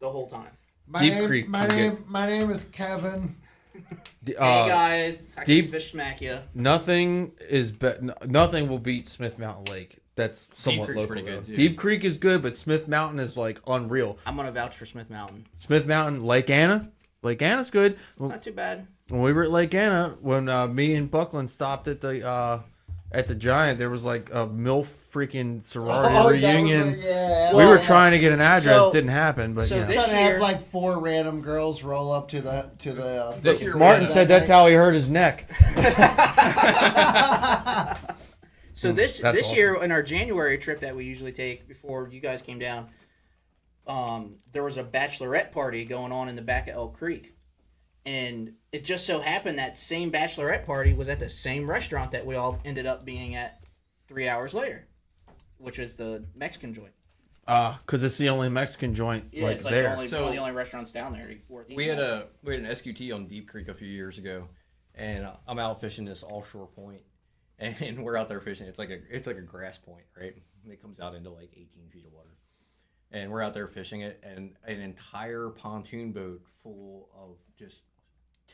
S2: the whole time.
S1: Deep Creek
S4: My
S1: can
S4: name, my name is Kevin.
S1: D-
S2: Hey guys, I
S1: Deep-
S2: can fish smack you.
S1: Nothing nothing will beat Smith Mountain Lake. That's somewhat
S3: Creek's
S1: local.
S3: pretty
S1: Though.
S3: good, too.
S1: Deep Creek is good, but Smith Mountain is like unreal.
S2: I'm gonna vouch for Smith Mountain.
S1: Smith Mountain, Lake Anna. Lake Anna's good.
S2: It's
S1: When
S2: not too bad.
S1: we were at Lake Anna, when me and Buckland stopped at the Giant, there was like a MILF freaking sorority reunion.
S4: Yeah,
S1: We
S2: Well,
S1: were trying to get an address,
S2: so-
S1: didn't happen. But
S2: so
S1: yeah.
S2: this
S4: Trying to
S2: year-
S4: have like 4 random girls roll up to the
S3: This year we
S1: Martin
S3: had,
S1: said that's how he hurt his neck.
S2: So this
S1: That's
S2: this
S1: awesome.
S2: year in our January trip that we usually take before you guys came down, there was a bachelorette party going on in the back of Elk Creek, and it just so happened that same bachelorette party was at the same restaurant that we all ended up being at 3 hours later, which is the Mexican joint.
S1: Because it's the only Mexican joint
S2: Yeah,
S1: like
S2: it's like
S1: there.
S2: one of the only restaurants down there worth eating
S3: we had
S2: at.
S3: an SQT on Deep Creek a few years ago, and I'm out fishing this offshore point, and we're out there fishing. It's like a grass point, right? And it comes out into like 18 feet of water, and we're out there fishing it, and an entire pontoon boat full of just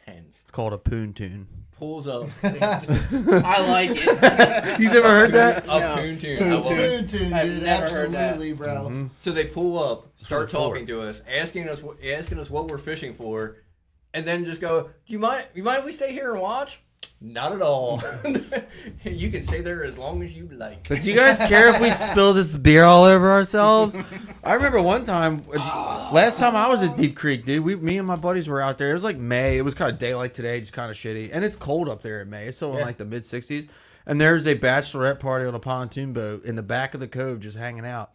S3: tens
S1: It's called a pontoon.
S3: pulls up
S2: I like it.
S1: You've never heard that?
S3: a
S2: No.
S3: pontoon. I love it.
S4: Dude,
S2: I've never heard that.
S4: absolutely, bro.
S3: So they pull up, start
S1: really
S3: talking to us, asking us what we're fishing for, and then just go, "Do you mind if we stay here and watch?" Not at all. You can stay there as long as you like.
S1: But do you guys care if we spill this beer all over ourselves? I remember one time, last time I was at Deep Creek, dude. Me and my buddies were out there. It was like May. It was kind of day like today, just kind of shitty. And it's cold up there in May. It's still in like the mid 60s. And there's a bachelorette party on a pontoon boat in the back of the cove, just hanging out.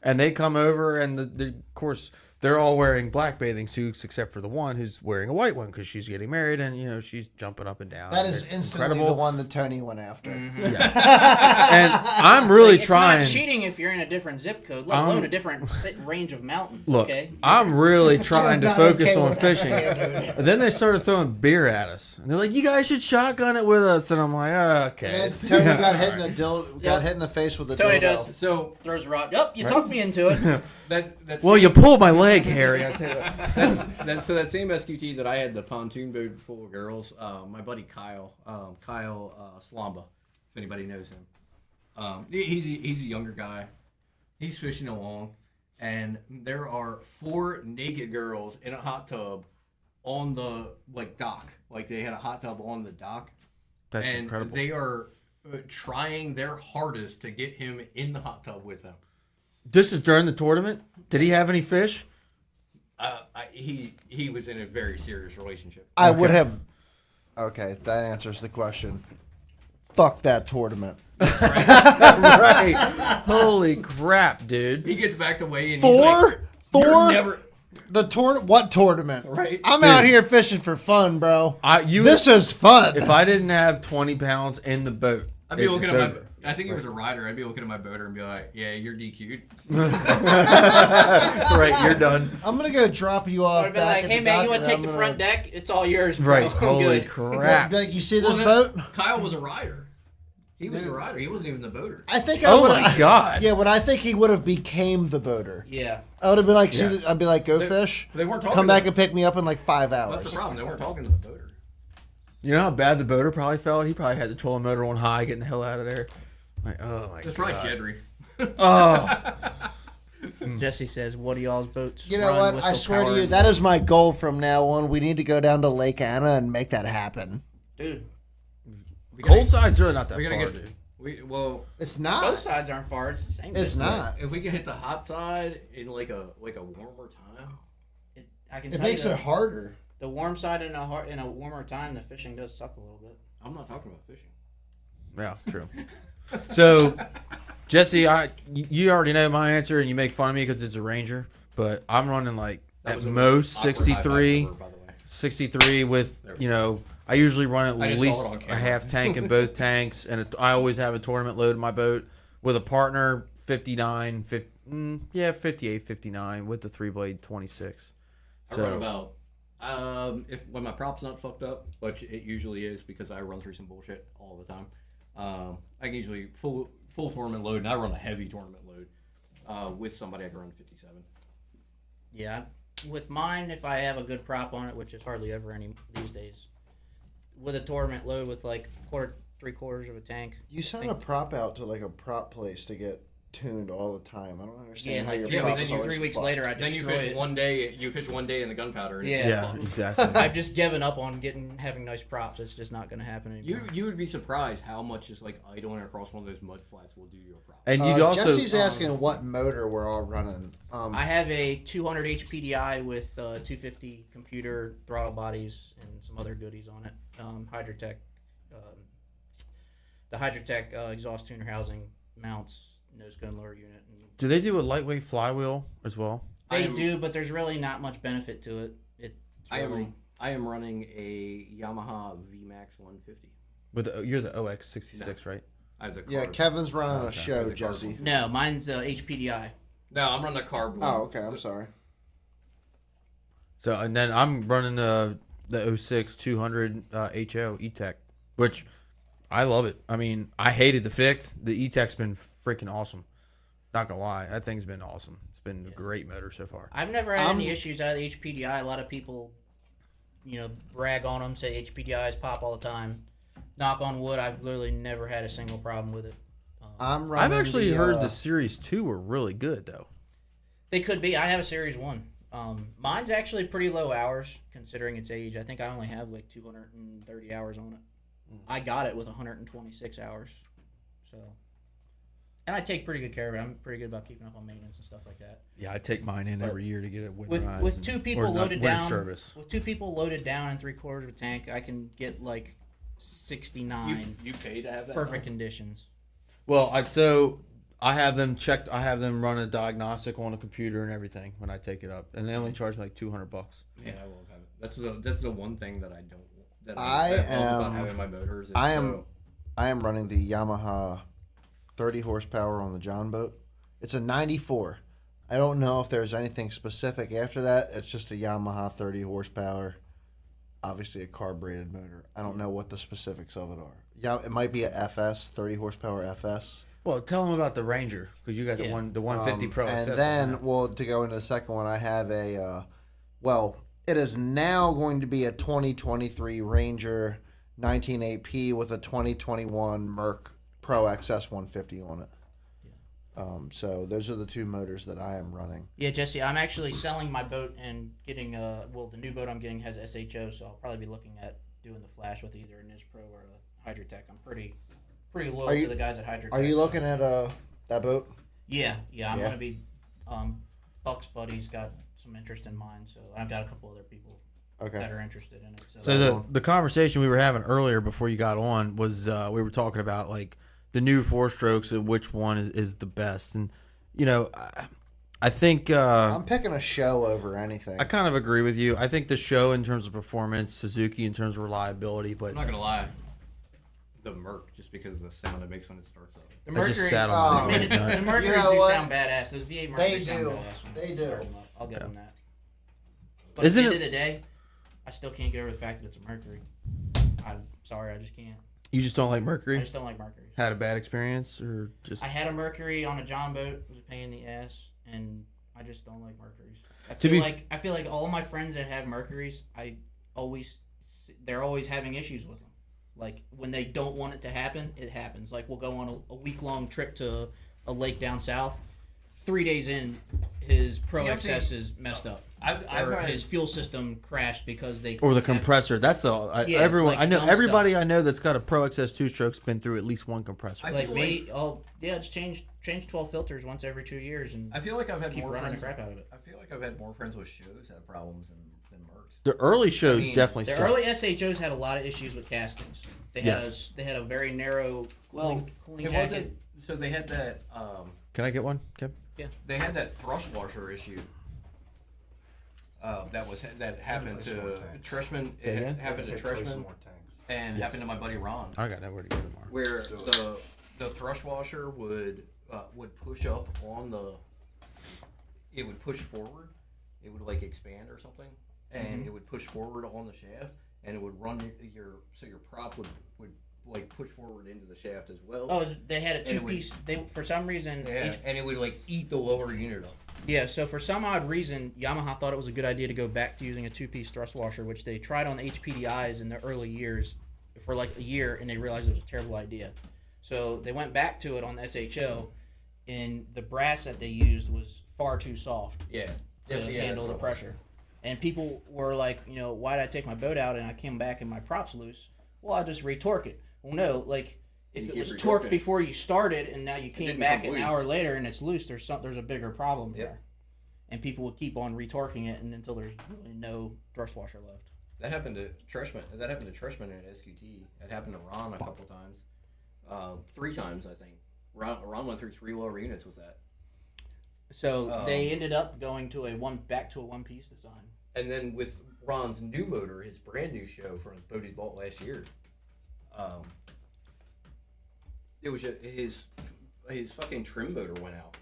S1: And they come over, and of course, they're all wearing black bathing suits except for the one who's wearing a white one because she's getting married, and she's jumping up and down.
S4: That
S1: and
S4: is
S1: it's
S4: instantly the one that Tony went after.
S1: And I'm really
S2: It's
S1: trying.
S2: not cheating if you're in a different zip code, let alone a different range of mountains.
S1: Look,
S2: okay.
S1: I'm really trying to
S4: Not
S1: focus
S4: okay
S1: on
S4: with
S1: fishing.
S4: that.
S1: And then they started throwing beer at us, and they're like, "You guys should shotgun it with us." And I'm like, "Oh, okay."
S4: And then Tony got hit in got hit in the face with a
S2: Tony
S4: dildo.
S2: does.
S3: So
S2: Throws a rod. Yep, you talked me into it.
S3: that's
S1: Well, you pulled my leg, Harry. I tell you what.
S3: so that same SQT that I had, the pontoon boat full of girls. My buddy Kyle, Slamba, if anybody knows him. He's a younger guy. He's fishing along, and there are 4 naked girls in a hot tub on the dock. Like they had a hot tub on the dock.
S1: That's
S3: and
S1: incredible.
S3: They are trying their hardest to get him in the hot tub with them.
S1: This is during the tournament. Did he have any fish?
S3: He was in a very serious relationship.
S4: I would have. Okay, that answers the question. Fuck that tournament.
S1: Right. Holy crap, dude.
S3: He gets back to weigh in.
S4: Four?
S3: You're never.
S4: What tournament?
S3: Right.
S4: I'm
S1: Dude.
S4: out here fishing for fun, bro.
S1: You.
S4: This is fun.
S1: If I didn't have 20 pounds in the boat,
S3: I'd be looking
S1: it's
S3: at
S1: over.
S3: I think it was a rider. I'd be looking at my boater and be like, "Yeah, you're DQ'd."
S1: Right, you're done.
S4: I'm gonna go drop you off.
S2: I'd have been
S4: back
S2: like,
S4: at
S2: hey
S4: the
S2: man,
S4: dock
S2: you want
S4: and
S2: to take
S4: I'm
S2: the
S4: gonna-
S2: front deck? It's all yours, bro.
S1: Right.
S2: I'm
S1: Holy
S2: good.
S1: crap.
S4: Be like, you see this
S3: Well,
S4: boat?
S3: Kyle was a rider. He was the rider. He wasn't even the boater.
S4: I think I
S1: Oh
S4: would.
S1: my god.
S4: Yeah, but I think he would have became the boater.
S2: Yeah.
S4: I would have been like,
S1: Yes.
S4: I'd be like, go
S3: They-
S4: fish.
S3: They weren't talking.
S4: Come
S3: to
S4: back
S3: the-
S4: and pick me up in like 5 hours.
S3: That's the problem. They weren't talking to the boater.
S1: You know how bad the boater probably felt? He probably had the trolling motor on high, getting the hell out of there. Like, oh my
S3: It's
S1: god.
S3: probably Jedry.
S1: Oh.
S2: Jesse says, "What do y'all's boats?"
S4: You know
S2: run
S4: what?
S2: with
S4: I
S2: the
S4: swear to
S2: power
S4: you,
S2: and-
S4: that is my goal from now on. We need to go down to Lake Anna and make that happen.
S2: dude.
S1: Cold side's really not that
S3: we
S1: far,
S3: gotta
S1: dude.
S3: well,
S4: It's
S2: Both
S4: not.
S2: sides aren't far. It's the same.
S4: It's
S2: distance.
S4: not.
S3: if we can hit the hot side in like a warmer time,
S2: I can
S4: It
S2: tell
S4: makes
S2: you
S4: it harder.
S2: the warm side in a warmer time, the fishing does suck a little bit.
S3: I'm not talking about fishing.
S1: Yeah, true. So, Jesse, you already know my answer, and you make fun of me because it's a Ranger, but I'm running like
S3: That
S1: at
S3: was the
S1: most
S3: awkward high five
S1: 63,
S3: ever, by the way.
S1: 63 with,
S3: There we
S1: you know, I usually run
S3: I
S1: at
S3: just
S1: least
S3: saw it on
S1: a
S3: camera.
S1: half tank in both tanks, and I always have a tournament load in my boat with a partner, 59, 58, 59 with the 3-blade 26.
S3: I
S1: So,
S3: run about if when my prop's not fucked up, which it usually is because I run through some bullshit all the time. I can usually full tournament load, and I run a heavy tournament load with somebody. I can run 57.
S2: Yeah, with mine, if I have a good prop on it, which is hardly ever any these days, with a tournament load with like 3/4 of a tank.
S4: You send a prop out to like a prop place to get tuned all the time. I don't
S2: Yeah,
S4: understand
S2: and
S4: how
S2: like
S4: your
S3: yeah,
S4: prop
S3: then
S4: is
S3: you-
S4: always
S2: 3 weeks
S4: fucked.
S2: later, I
S3: Then you
S2: destroy
S3: fish
S2: it.
S3: one day. You fish one day in the gunpowder. And
S2: Yeah.
S3: it's
S1: yeah,
S3: fun.
S1: exactly.
S2: I've just given up on having nice props. It's just not going to happen anymore.
S3: You would be surprised how much just like idling across one of those mud flats will do to your prop.
S1: And you also,
S4: Jesse's asking what motor we're all running.
S2: I have a 200 HPDI with 250 computer throttle bodies and some other goodies on it. Hydrotech, the Hydrotech exhaust tuner housing mounts, nose gun lower unit. And
S1: do they do a lightweight flywheel as well?
S2: they
S3: I am-
S2: do, but there's really not much benefit to it. It's really,
S3: I am running a Yamaha VMAX 150.
S1: You're the OX66, right?
S3: I have the
S4: Yeah,
S3: carb.
S4: Kevin's running a
S1: Okay.
S4: show,
S3: The
S4: Jesse.
S3: carb.
S2: no, mine's HPDI.
S3: No, I'm running a carb one.
S4: Oh, okay. I'm sorry.
S1: So, and then I'm running the 06 200 HO E-Tech, which I love it. I mean, I hated the Ficht. The E-Tech's been freaking awesome. Not gonna lie, that thing's been awesome. It's been a great motor so far.
S2: I've never had any issues out of the HPDI. A lot of people, brag on them, say HPDIs pop all the time. Knock on wood, I've literally never had a single problem with it.
S4: I'm running.
S1: I've actually heard
S4: the
S1: the Series 2 were really good, though.
S2: They could be. I have a Series 1. Mine's actually pretty low hours considering its age. I think I only have like 230 hours on it. I got it with 126 hours. So, and I take pretty good care of it. I'm pretty good about keeping up on maintenance and stuff like that.
S1: Yeah, I take mine in every year to get it
S2: With
S1: winterized.
S2: two
S1: and-
S2: people
S1: or not,
S2: loaded
S1: winter
S2: down,
S1: service.
S2: with 2 people loaded down and 3/4 of a tank, I can get like 69
S3: You pay to have that?
S2: perfect conditions.
S1: Well, I have them checked. I have them run a diagnostic on a computer and everything when I take it up, and they only charge me like $200.
S3: Yeah, I won't have it. That's the one thing that I don't. That
S4: I
S3: love about
S4: am-
S3: having my motors. Is
S4: I am running the Yamaha 30 horsepower on the John boat. It's a 94. I don't know if there's anything specific after that. It's just a Yamaha 30 horsepower. Obviously a carbureted motor. I don't know what the specifics of it are. Yeah, it might be a FS, 30 horsepower FS.
S1: Well, tell them about the Ranger because you got the
S2: Yeah.
S1: 150 Pro.
S4: And
S1: XS on
S4: then,
S1: that.
S4: well, to go into the second one, I have a, it is now going to be a 2023 Ranger 19.8P with a 2021 Merc Pro XS 150 on it. So those are the 2 motors that I am running.
S2: Yeah, Jesse, I'm actually selling my boat and getting the new boat I'm getting has SHO, so I'll probably be looking at doing the Flash with either a Niz Pro or a Hydrotech. I'm pretty loyal to the guys at Hydrotech.
S4: Are you looking at that boat?
S2: Yeah, I'm
S4: Yeah.
S2: gonna be. Buck's buddy's got some interest in mine, so I've got a couple other people that
S4: Okay.
S2: are interested in it.
S1: So the conversation we were having earlier before you got on was we were talking about like the new 4-strokes and which one is the best, and I think
S4: I'm picking a show over anything.
S1: I kind of agree with you. I think the show in terms of performance, Suzuki in terms of reliability, but
S3: I'm not gonna lie. The Merc, just because of the sound it makes when it starts up.
S2: the
S1: I just
S2: Mercury,
S1: sat
S4: Oh,
S1: on
S2: I
S1: my
S2: mean, the Mercuries
S4: You know
S2: do
S4: what?
S2: sound badass. Those V8 Mercuries sound
S4: do.
S2: badass. when
S4: They
S2: I
S4: do.
S2: start 'em up. I'll get them that. But
S1: Isn't
S2: at the
S1: it-
S2: end of the day, I still can't get over the fact that it's a Mercury. I'm sorry, I just can't.
S1: You just don't like
S2: I
S1: Mercury?
S2: just don't like Mercuries.
S1: Had a bad experience or just
S2: I had a Mercury on a John boat. It was a pain in the ass, and I just don't like Mercuries. I
S1: To
S2: feel like all my friends that have Mercuries, they're always having issues with them. Like when they don't want it to happen, it happens. Like we'll go on a week long trip to a lake down south. 3 days in, his Pro
S3: See, I think-
S2: XS is messed up.
S3: I've
S2: Or
S3: had-
S2: his fuel system crashed because they
S1: Or the compressor. That's all.
S2: Yeah,
S1: Everyone
S2: like
S1: I know.
S2: dumb
S1: Everybody
S2: stuff.
S1: I know that's got a Pro XS 2-stroke's been through at least one compressor.
S3: I
S2: like
S3: feel
S2: me. Oh yeah, just change 12 filters once every 2 years and
S3: I feel like I've had
S2: keep
S3: more
S2: running the
S3: friends.
S2: crap out of it.
S3: I feel like I've had more friends with shows that have problems than Mercs.
S1: The early shows
S3: I mean,
S1: definitely
S2: The
S1: suck.
S2: early SHOs had a lot of issues with castings. They had
S1: Yes.
S2: they had a very narrow cooling
S3: it
S2: jacket.
S3: wasn't. So they had that.
S1: Can I get one, Kim?
S3: They had that thrust washer issue. That happened
S4: Replace more
S3: to
S4: tanks.
S3: Trishman.
S1: Say
S3: It
S1: again?
S3: happened to
S4: Replace some
S3: Trishman
S4: more tanks.
S3: and happened to my buddy Ron.
S1: I got nowhere to go tomorrow.
S3: Where the thrust washer would push up on the. It would push forward. It would like expand or something, and it would push forward on the shaft, and it would run your prop would like push forward into the shaft as well.
S2: Oh, they had a
S3: And it would-
S2: two-piece. They for some reason.
S3: Yeah, and it would like eat the lower unit up.
S2: Yeah, so for some odd reason, Yamaha thought it was a good idea to go back to using a two-piece thrust washer, which they tried on the HPDIs in the early years for like a year, and they realized it was a terrible idea. So they went back to it on the SHO, and the brass that they used was far too soft
S3: Yeah.
S2: to handle the pressure. And people were like, why did I take my boat out and I came back and my prop's loose? Well, I just retorque it. Well, no, like if
S3: You
S2: it
S3: keep
S2: was
S3: retorquing
S2: torqued
S3: it.
S2: before you started and now you came
S3: didn't
S2: back
S3: come
S2: an
S3: loose.
S2: hour later and it's loose, there's a bigger problem
S3: Yep.
S2: there. And people would keep on retorquing it and until there's really no thrust washer left.
S3: That happened to Trishman. That happened to Trishman at SQT. That happened to Ron a couple times. 3 times, I think. Ron went through 3 lower units with that.
S2: So they ended up going to back to a one-piece design.
S3: And then with Ron's new motor, his brand new show from Bodie's bought last year, it was his fucking trim motor went out.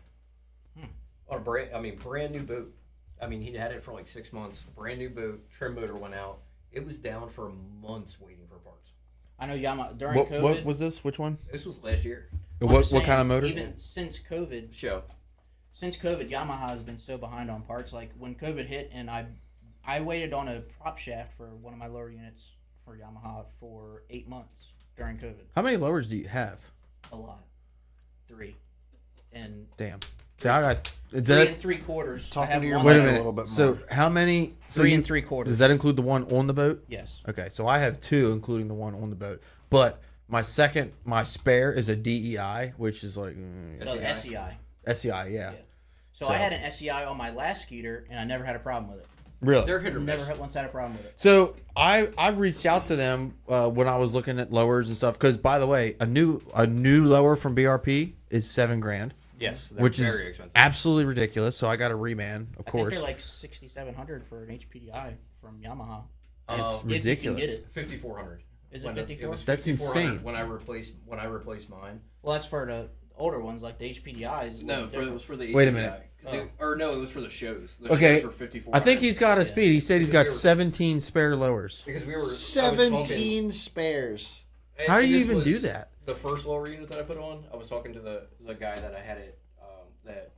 S3: On a brand new boat. I mean, he'd had it for like 6 months. Brand new boat, trim motor went out. It was down for months waiting for parts.
S2: I know Yamaha during
S1: What,
S2: COVID.
S1: what was this? Which one?
S3: This was last year.
S2: I'm
S1: What
S2: just
S1: kind
S2: saying,
S1: of motor?
S2: Even since COVID,
S3: Show.
S2: Yamaha has been so behind on parts. Like when COVID hit, and I waited on a prop shaft for one of my lower units for Yamaha for 8 months during COVID.
S1: How many lowers do you have?
S2: A lot, 3, and
S1: Damn. So I got. Is
S2: 3
S1: that,
S2: and 3/4.
S4: Talking
S2: I have
S4: to your
S2: one
S1: wait a
S4: mic
S2: left.
S1: minute.
S4: little bit
S1: So
S4: more.
S1: how many? So
S2: 3
S1: you-
S2: and 3/4.
S1: Does that include the one on the boat?
S2: Yes.
S1: Okay, so I have 2, including the one on the boat. But my spare is a DEI, which is like
S2: No, the SEI.
S1: SEI. Yeah.
S2: Yeah. So
S1: So-
S2: I had an SEI on my last scooter, and I never had a problem with it.
S1: Really.
S3: They're hit or
S2: Never
S3: miss.
S2: had once had a problem with it.
S1: So I reached out to them when I was looking at lowers and stuff. Because by the way, a new lower from BRP is $7,000,
S3: Yes, they're
S1: which is
S3: very expensive.
S1: absolutely ridiculous. So I got a reman, of
S2: I think
S1: course.
S2: they're like $6,700 for an HPDI from Yamaha.
S1: It's
S2: If you can
S1: ridiculous.
S2: get it.
S3: 5,400.
S2: Is it
S3: When
S2: 54?
S3: was
S1: That's
S3: 5,400
S1: insane.
S3: When I replaced mine.
S2: Well, that's for the older ones, like the HPDIs.
S3: No, it was for the.
S1: Wait a
S3: HPI.
S1: minute.
S3: 'Cause it was for the shows. The
S1: Okay,
S3: shows were 5,400.
S1: I think he's got a
S2: Yeah.
S1: speed. He said he's got
S3: Because we were-
S1: 17 spare lowers.
S3: because we were I was
S4: 17 spares.
S3: talking-
S1: How do
S3: and
S1: you
S3: this
S1: even do
S3: was
S1: that?
S3: The first lower unit that I put on, I was talking to the guy that I had it that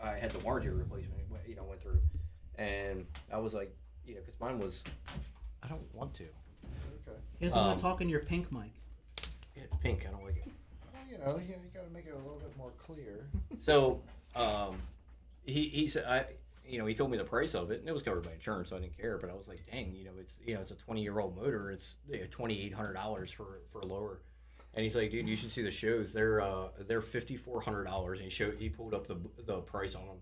S3: I had the warranty replacement. Went through, and I was like, because mine was, I don't want to.
S4: Okay.
S2: He doesn't want to talk in your pink mic.
S3: It's pink. I don't like it.
S4: Well, you got to make it a little bit more clear.
S3: So, he said he told me the price of it, and it was covered by insurance, so I didn't care. But I was like, dang, it's a 20-year-old motor. It's $2,800 for a lower. And he's like, dude, you should see the shows. They're $5,400, and he pulled up the price on them.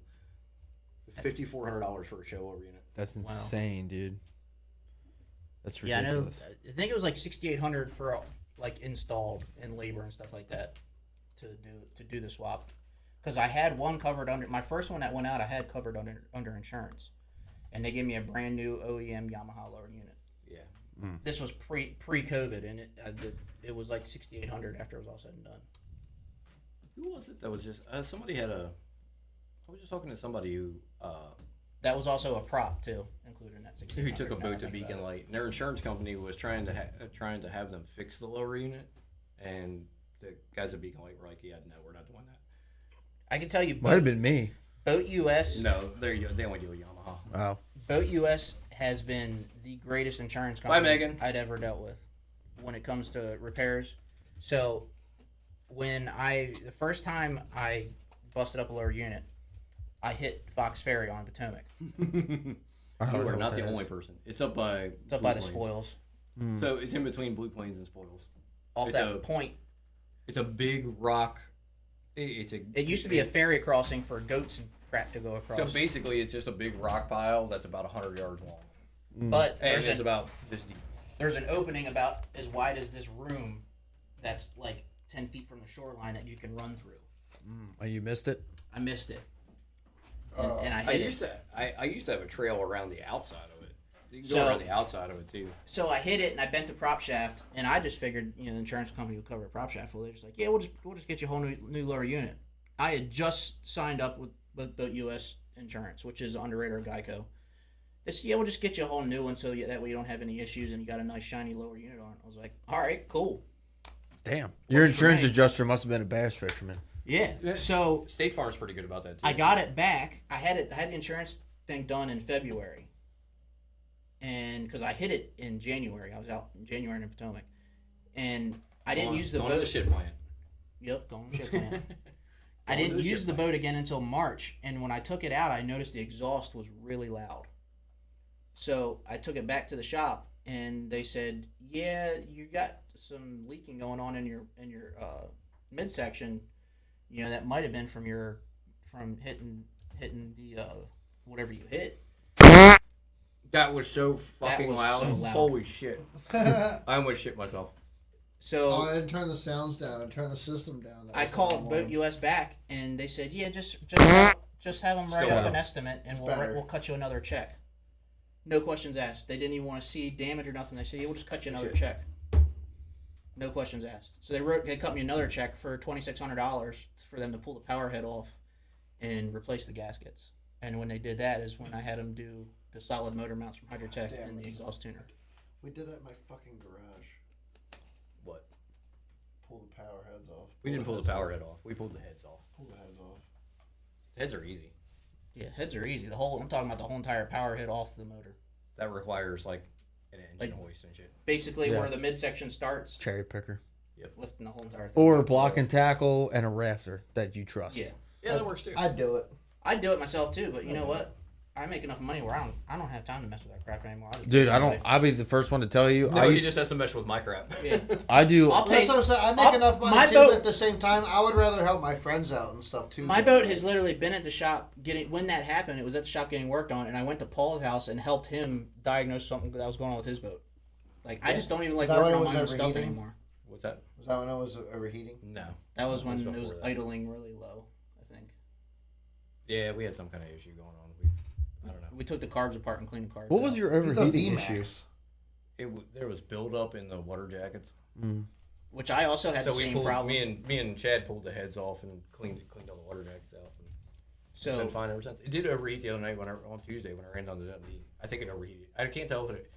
S3: $5,400 for a show lower unit.
S1: That's insane, dude. That's
S2: Yeah, I know.
S1: ridiculous.
S2: I think it was like $6,800 for like installed and labor and stuff like that to do the swap. Because I had one covered under my first one that went out. I had covered under insurance, and they gave me a brand new OEM Yamaha lower unit.
S3: Yeah.
S2: This was pre-COVID, and it was like $6,800 after it was all said and done.
S3: Who was it that was just somebody had a? I was just talking to somebody who
S2: That was also a prop too, included in that $6,800.
S3: who took a
S2: now I
S3: boat to
S2: think
S3: Beacon
S2: about it.
S3: Light, and their insurance company was trying to have them fix the lower unit, and the guys at Beacon Light were like, "Yeah, no, we're not doing that."
S2: I can tell you,
S1: Might have been me.
S2: Boat US.
S3: No, they only do a Yamaha.
S1: Wow.
S2: Boat US has been the greatest insurance
S3: Bye,
S2: company
S3: Megan.
S2: I'd ever dealt with when it comes to repairs. So when the first time I busted up a lower unit, I hit Fox Ferry on Potomac.
S1: I don't
S3: You
S1: know
S3: are
S1: what
S3: not
S1: that
S3: the
S1: is.
S3: only person. It's up by.
S2: It's up by the spoils.
S3: So it's in between Blue Plains and Spoils.
S2: Off
S3: It's
S2: that
S3: a-
S2: point,
S3: It's a big rock. It's a.
S2: it used to be a ferry crossing for goats and crap to go across.
S3: So basically, it's just a big rock pile that's about 100 yards long,
S2: but
S3: and
S2: there's
S3: it's
S2: an,
S3: about this deep.
S2: there's an opening about as wide as this room that's like 10 feet from the shoreline that you can run through.
S1: Oh, you missed it?
S2: I missed it. And I
S3: I
S2: hit
S3: used
S2: it.
S3: to. I used to have a trail around the outside of it. You can go
S2: So-
S3: around the outside of it too.
S2: So I hit it and I bent the prop shaft, and I just figured, the insurance company would cover the prop shaft. Well, they're just like, yeah, we'll just get you a whole new lower unit. I had just signed up with Boat US Insurance, which is underwriter of Geico. They said, yeah, we'll just get you a whole new one, so that way you don't have any issues and you got a nice shiny lower unit on it. I was like, all right, cool.
S1: Damn. Your
S2: Works for
S1: insurance
S2: me.
S1: adjuster must have been a bass fisherman.
S2: Yeah. So
S3: State Farm's pretty good about that too.
S2: I got it back. I had the insurance thing done in February, and because I hit it in January, I was out in January in Potomac, and I didn't use the
S3: Going to
S2: boat.
S3: the shit plant.
S2: Yep, going ship plan. I
S3: Going to
S2: didn't
S3: the
S2: use
S3: ship
S2: the
S3: plan.
S2: boat again until March, and when I took it out, I noticed the exhaust was really loud. So I took it back to the shop, and they said, "Yeah, you got some leaking going on in your midsection. That might have been from hitting the whatever you hit."
S3: That was so fucking
S2: was
S3: loud.
S2: so loud.
S3: Holy shit! I almost shit myself.
S2: So
S4: Oh, I didn't turn the sounds down. I turned the system down. That
S2: I
S4: was
S2: called
S4: all
S2: Boat
S4: on.
S2: US back, and they said, "Yeah, just have them write
S3: Still
S2: up
S3: loud.
S2: an estimate, and
S4: Better.
S2: we'll cut you another check." No questions asked. They didn't even want to see damage or nothing. They said, "Yeah, we'll just cut you another
S3: Shit.
S2: check." No questions asked. So they cut me another check for $2,600 for them to pull the power head off and replace the gaskets. And when they did that is when I had them do the solid motor mounts from Hydrotech
S4: Damn.
S2: and the exhaust tuner.
S4: We did that in my fucking garage.
S3: What?
S4: Pull the power heads off.
S3: We didn't pull the power head off. We pulled the heads off.
S4: Pull the heads off.
S3: The heads are easy.
S2: Yeah, heads are easy. I'm talking about the whole entire power head off the motor.
S3: That requires like an engine
S2: Like-
S3: hoist and shit.
S2: Basically,
S1: Yeah.
S2: where the midsection starts,
S1: Cherry picker.
S2: lifting the whole entire thing.
S1: Or block and tackle and a rafter that you trust.
S2: Yeah.
S3: Yeah, that works too.
S4: I'd do it.
S2: I'd do it myself too, but you know what? I make enough money where I don't have time to mess with that crap anymore. I just
S1: Dude,
S2: do it
S1: I don't.
S2: anyway.
S1: I'll be the first one to tell you.
S3: No,
S1: I
S3: he
S1: used,
S3: just has to mesh with my crap.
S2: Yeah.
S1: I do.
S2: I'll pay.
S4: That's what I'm saying. I make
S2: I'll-
S4: enough money
S2: my
S4: too,
S2: boat-
S4: but at the same time, I would rather help my friends out and stuff too.
S2: My boat has literally been at the shop when that happened. It was at the shop getting worked on, and I went to Paul's house and helped him diagnose something that was going on with his boat. Like I just don't even like
S4: Is that
S2: working
S4: when
S2: on
S4: it
S2: my own
S4: was
S2: stuff
S4: overheating?
S2: anymore.
S3: What's that?
S4: Was that when I was overheating?
S3: No.
S2: That was when it
S3: before
S2: was
S3: that.
S2: idling really low. I think
S3: Yeah, we had some kind of issue going on. I don't know.
S2: we took the carbs apart and cleaned the carbs.
S1: What
S2: out.
S1: was your
S4: It's the
S1: overheating
S4: VMAX.
S1: issue?
S3: There was buildup in the water jackets.
S2: Which I also had
S3: So
S2: the
S3: we
S2: same
S3: pulled
S2: problem.
S3: me and Chad pulled the heads off and cleaned all the water jackets out. And it's
S2: So
S3: been fine ever since. It did overheat the other night on Tuesday when I ran down to Dundee. I think it overheated. I can't tell if it.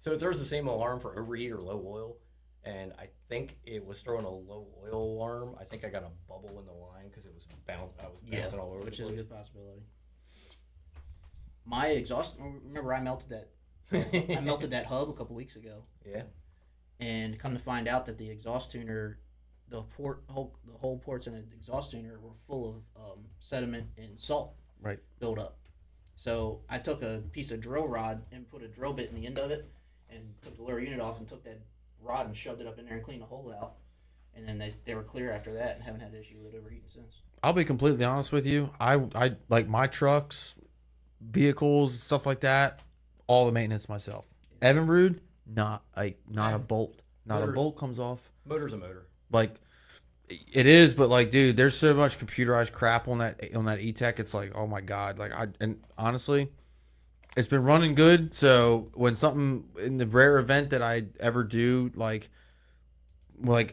S3: So if there's the same alarm for overheat or low oil, and I think it was throwing a low oil alarm. I think I got a bouble in the line because it was I was bouncing all over
S2: which
S3: the
S2: is a
S3: place.
S2: good possibility. My exhaust. Remember, I melted that hub a couple weeks ago.
S3: Yeah.
S2: And come to find out that the exhaust tuner, the whole ports in the exhaust tuner were full of sediment and salt
S1: Right.
S2: built up. So I took a piece of drill rod and put a drill bit in the end of it, and took the lower unit off and took that rod and shoved it up in there and cleaned the hole out. And then they were clear after that and haven't had an issue with it overheating since.
S1: I'll be completely honest with you. I like my trucks, vehicles, stuff like that. All the maintenance myself. Evinrude, not a bolt. Not
S3: Motor-
S1: a bolt comes off.
S3: Motor's a motor.
S1: Like it is, but like, dude, there's so much computerized crap on that E-Tech. It's like, oh my god. Like and honestly, it's been running good. So when something in the rare event that I ever do, like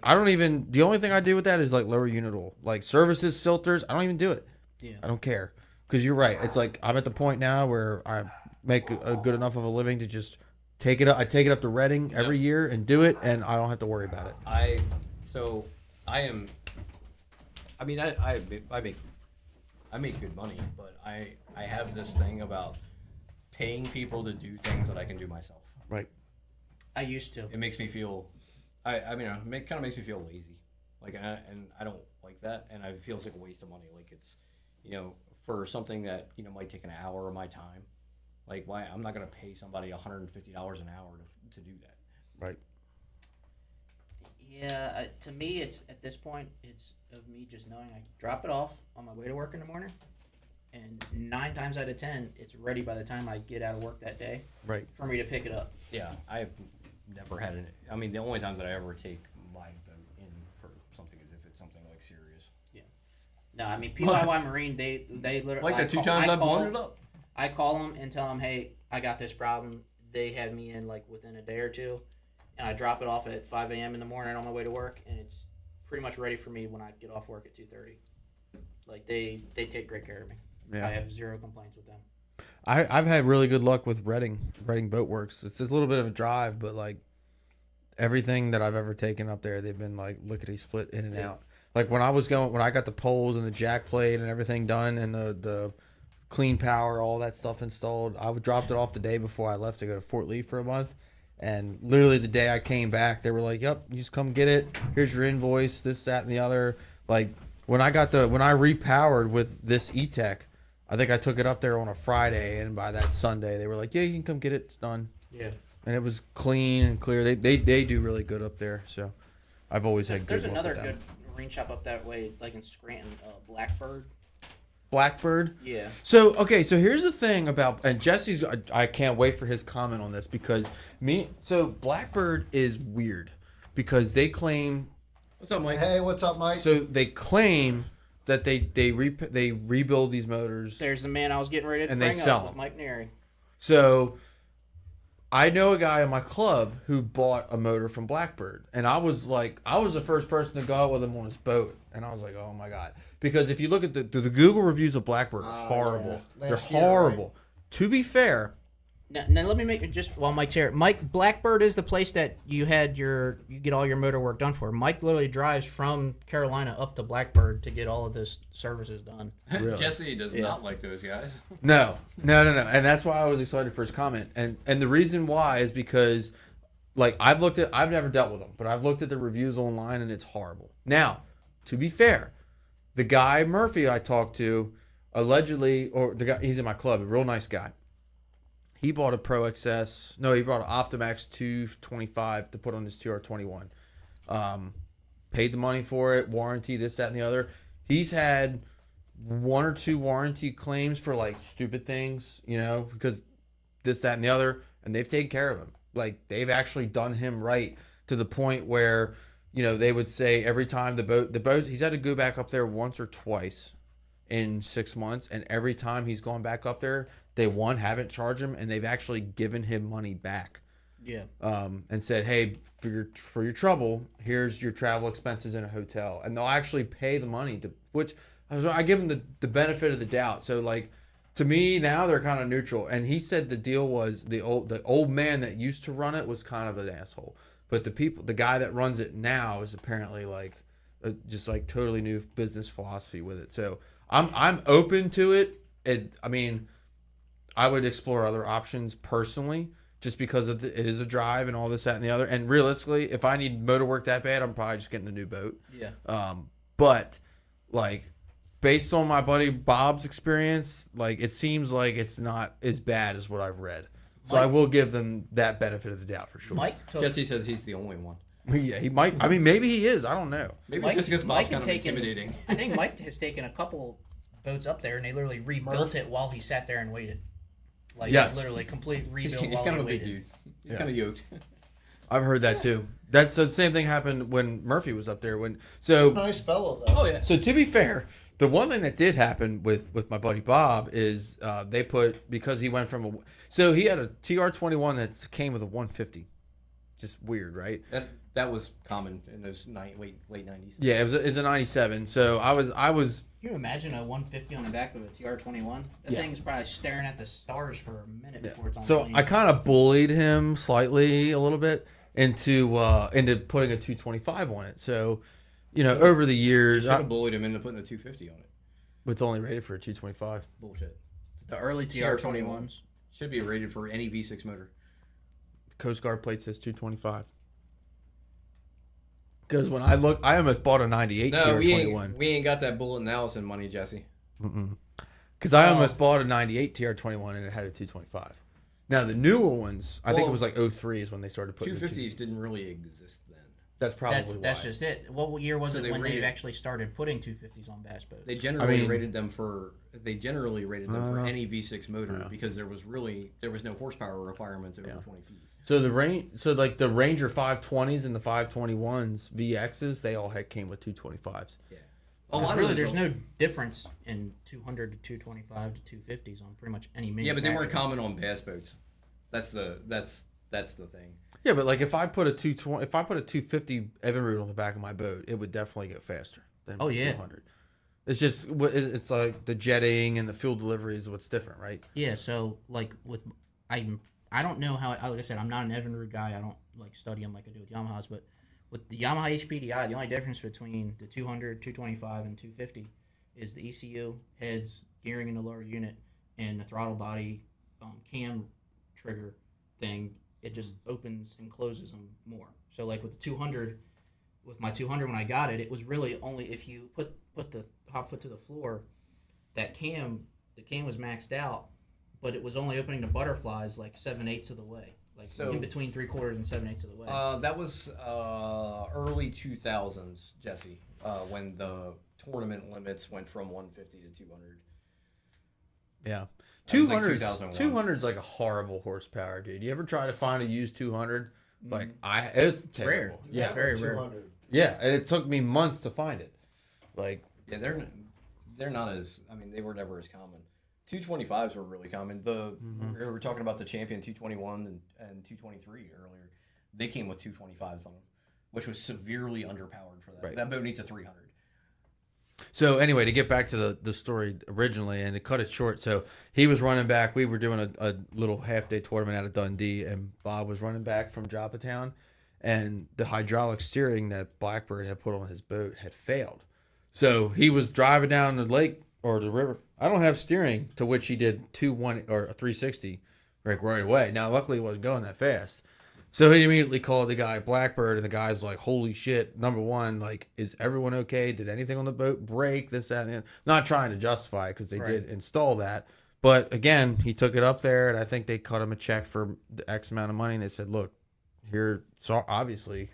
S1: I don't even. The only thing I do with that is like lower unit oil, like services, filters. I don't even do it.
S2: Yeah.
S1: I don't care, because you're right. It's like I'm at the point now where I make a good enough of a living to just take it up. I take it up to Reading every year and do it, and I don't have to worry about it.
S3: I make good money, but I have this thing about paying people to do things that I can do myself.
S1: Right.
S2: I used to.
S3: It makes me feel, it kind of makes me feel lazy, like, and I don't like that, and I feel it's like a waste of money. Like for something that might take an hour of my time. Like, why I'm not gonna pay somebody $150 an hour to do that.
S1: Right.
S2: Yeah, to me, it's at this point, it's of me just knowing I drop it off on my way to work in the morning, and 9 times out of 10, it's ready by the time I get out of work that day
S1: Right.
S2: for me to pick it up.
S3: Yeah, I've never had it. I mean, the only time that I ever take my boat in for something is if it's something like serious.
S2: No, I mean PYY Marine, they literally
S3: Like the two times I've blown it up.
S2: I call them and tell them, hey, I got this problem. They have me in like within a day or two, and I drop it off at 5 a.m. in the morning on my way to work, and it's pretty much ready for me when I get off work at 2:30. Like they take great care of me.
S1: Yeah.
S2: I have zero complaints with them.
S1: I've had really good luck with Reading Boat Works. It's just a little bit of a drive, but like everything that I've ever taken up there, they've been like lickety split in and out. Like when I got the poles and the jack plate and everything done and the clean power, all that stuff installed, I dropped it off the day before I left to go to Fort Lee for a month. And literally the day I came back, they were like, "Yep, you just come get it. Here's your invoice, this, that, and the other." Like when I repowered with this E-Tech, I think I took it up there on a Friday, and by that Sunday, they were like, "Yeah, you can come get it. It's done."
S2: Yeah.
S1: And it was clean and clear. They do really good up there. So I've always had good
S2: There's
S1: luck
S2: another
S1: with them.
S2: good marine shop up that way, like in Scranton, Blackbird.
S1: Blackbird.
S2: Yeah.
S1: So here's the thing about, and Jesse's, I can't wait for his comment on this because Blackbird is weird because they claim,
S3: What's up, Mike?
S4: Hey, what's up, Mike?
S1: so they claim that they rebuild these motors.
S2: There's the man I was getting ready to
S1: And they
S2: bring
S1: sell
S2: up,
S1: them.
S2: Mike Neary.
S1: So I know a guy in my club who bought a motor from Blackbird, and I was the first person to go out with him on his boat, and I was like, oh my god, because if you look at the Google reviews of Blackbird, are horrible.
S4: yeah.
S1: They're
S4: Last year,
S1: horrible. To be fair,
S2: Now let me make it just while Mike's here. Mike, Blackbird is the place that you get all your motor work done for. Mike literally drives from Carolina up to Blackbird to get all of this services done.
S1: Really?
S3: Jesse does
S2: Yeah.
S3: not like those guys.
S1: no, and that's why I was excited for his comment, and the reason why is because, like, I've never dealt with them, but I've looked at the reviews online, and it's horrible. Now, to be fair, the guy Murphy I talked to, allegedly, or the guy, he's in my club, a real nice guy. He bought a Pro XS. No, he bought an Optimax 225 to put on his TR21. Paid the money for it, warranty, this, that, and the other. He's had 1 or 2 warranty claims for like stupid things, because this, that, and the other, and they've taken care of him. Like they've actually done him right to the point where, they would say every time the boat, he's had to go back up there once or twice in 6 months, and every time he's gone back up there, they haven't charged him, and they've actually given him money back.
S2: Yeah.
S1: And said, hey, for your trouble, here's your travel expenses in a hotel, and they'll actually pay the money which I give them the benefit of the doubt. So like, to me now they're kind of neutral. And he said the deal was the old man that used to run it was kind of an asshole, but the guy that runs it now is apparently like just like totally new business philosophy with it. So I'm open to it. I mean, I would explore other options personally, just because it is a drive and all this, that, and the other. And realistically, if I need motor work that bad, I'm probably just getting a new boat.
S2: Yeah.
S1: But like, based on my buddy Bob's experience, like it seems like it's not as bad as what I've read. So I will give them that benefit of the doubt for sure.
S2: Mike took
S3: Jesse says he's the only one.
S1: Yeah, he might. I mean, maybe he is. I don't know.
S3: Maybe
S2: Mike-
S3: it's just because
S2: Mike
S3: Bob's kind
S2: had
S3: of
S2: taken-
S3: intimidating.
S2: I think Mike has taken a couple boats up there, and they literally rebuilt it while he sat there and waited. Like
S1: Yes.
S2: literally complete
S3: He's
S2: rebuild while
S3: kind
S2: he
S3: of a big
S2: waited.
S3: dude. He's
S1: Yeah.
S3: kind of yoked.
S1: I've heard that too. That's the same thing happened when Murphy was up there. So
S4: Nice fellow, though.
S3: Oh yeah.
S1: So to be fair, the one thing that did happen with my buddy Bob is they put, because he went from so he had a TR21 that came with a 150. Just weird, right?
S3: That was common in those late 90s.
S1: Yeah, it was a 97. So I was
S2: Can you imagine a 150 on the back of a TR21? That
S1: Yeah.
S2: thing's probably staring at the stars for a minute before it's on
S1: so
S2: plane.
S1: I kind of bullied him slightly a little bit into putting a 225 on it. So, over the years,
S3: Should have bullied him into putting a 250 on it.
S1: it's only rated for a 225.
S3: Bullshit.
S2: the early TR21s.
S3: Should be rated for any V6 motor.
S1: Coast Guard plate says 225. Because when I almost bought a 98
S3: No, we
S1: TR21.
S3: ain't got that Bullet and Allison money, Jesse.
S1: Because I almost bought a 98 TR21 and it had a 225. Now the newer ones, I think it
S3: Well,
S1: was like 03 is when they started putting
S3: 250s didn't really exist then.
S1: That's probably
S2: That's
S1: why.
S2: just it. What year was
S3: So
S2: it
S3: they
S2: when they
S3: rated-
S2: actually started putting 250s on bass boats?
S3: They generally
S1: mean-
S3: rated them for any V6 motor because there was no horsepower requirements over 20 feet.
S1: So like the Ranger 520s and the 521s VXs, they all came with 225s.
S3: Yeah.
S2: There's no difference in 200 to 225 to 250s on pretty much any
S3: Yeah,
S2: manufacturer.
S3: but they weren't common on bass boats. That's the thing.
S1: Yeah, but like if I put a 250 Evinrude on the back of my boat, it would definitely go faster than
S2: Oh,
S1: my
S2: yeah.
S1: 200. It's just it's like the jetting and the fuel delivery is what's different, right?
S2: Yeah, so like with I don't know how, like I said, I'm not an Evinrude guy. I don't like study them like I do with Yamahas, but with the Yamaha HPDI, the only difference between the 200, 225, and 250 is the ECU, heads, gearing in the lower unit, and the throttle body cam trigger thing. It just opens and closes them more. So like with the 200, with my 200 when I got it, it was really only if you put the hot foot to the floor, the cam was maxed out, but it was only opening the butterflies like 7/8 of the way, like
S3: So-
S2: in between 3/4 and 7/8 of the way.
S3: That was early 2000s, Jesse, when the tournament limits went from 150 to 200.
S1: Yeah.
S3: That was like
S1: 200's
S3: 2001.
S1: 200's like a horrible horsepower, dude. You ever try to find a used 200? Like it's terrible.
S2: rare.
S1: Yeah.
S2: It's very rare.
S4: 200.
S1: Yeah, and it took me months to find it. Like
S3: Yeah, they're not as. I mean, they were never as common. 225s were really common. We were talking about the Champion 221 and 223 earlier. They came with 225s on them, which was severely underpowered for that.
S1: Right.
S3: That boat needs a 300.
S1: so anyway, to get back to the story originally and to cut it short, so he was running back. We were doing a little half day tournament out of Dundee, and Bob was running back from Joppatown, and the hydraulic steering that Blackbird had put on his boat had failed. So he was driving down the lake or the river. I don't have steering, to which he did 210 or a 360 right away. Now, luckily, he wasn't going that fast. So he immediately called the guy Blackbird, and the guy's like, "Holy shit! Number one, like, is everyone okay? Did anything on the boat break? This, that, and the other?" Not trying to justify it because they did install that, but again, he took it up there, and I think they cut him a check for the X amount of money, and they said, "Look, here, so obviously,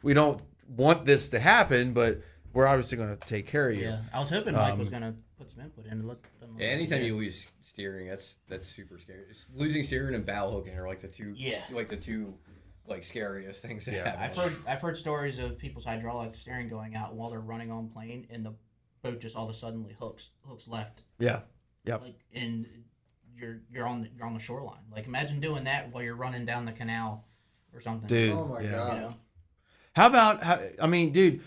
S1: we don't want this to happen, but we're obviously going to take care of you."
S2: Yeah, I was hoping Mike was gonna put some input in. Doesn't look
S3: Yeah, anytime
S2: good.
S3: you lose steering, that's super scary. Losing steering and bow hooking are like the two scariest things that happen.
S2: I've heard stories of people's hydraulic steering going out while they're running on plane, and the boat just all of a sudden hooks left.
S1: Yeah. Yep.
S2: Like, and you're on the shoreline. Like, imagine doing that while you're running down the canal or something.
S1: Dude.
S4: Oh my
S1: yeah.
S4: god.
S2: You know?
S1: How about I mean, dude,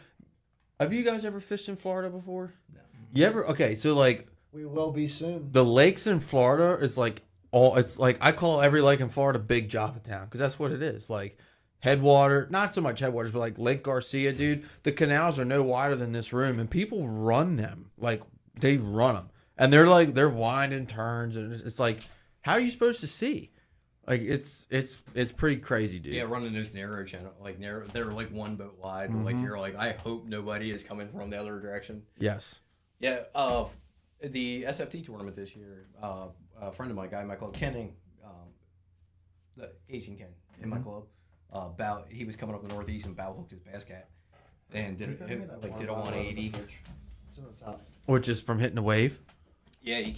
S1: have you guys ever fished in Florida before?
S3: No.
S1: You ever? Okay, so like
S4: We will be soon.
S1: the lakes in Florida is like it's like I call every lake in Florida Big Joppatown because that's what it is. Like headwater, not so much headwaters, but like Lake Garcia, dude. The canals are no wider than this room, and people run them. Like they run them, and they're winding turns, and it's like, how are you supposed to see? Like it's pretty crazy, dude.
S3: Yeah, running those narrow channel, they're like one boat wide. But like you're like, I hope nobody is coming from the other direction.
S1: Yes.
S3: Yeah, the SFT tournament this year, a friend of my guy in my club, Kenning, the Asian Ken in my club, he was coming up the northeast and bow hooked his bass cat, and did a 180.
S4: It's in the top.
S1: Which is from hitting a wave.
S3: Yeah, he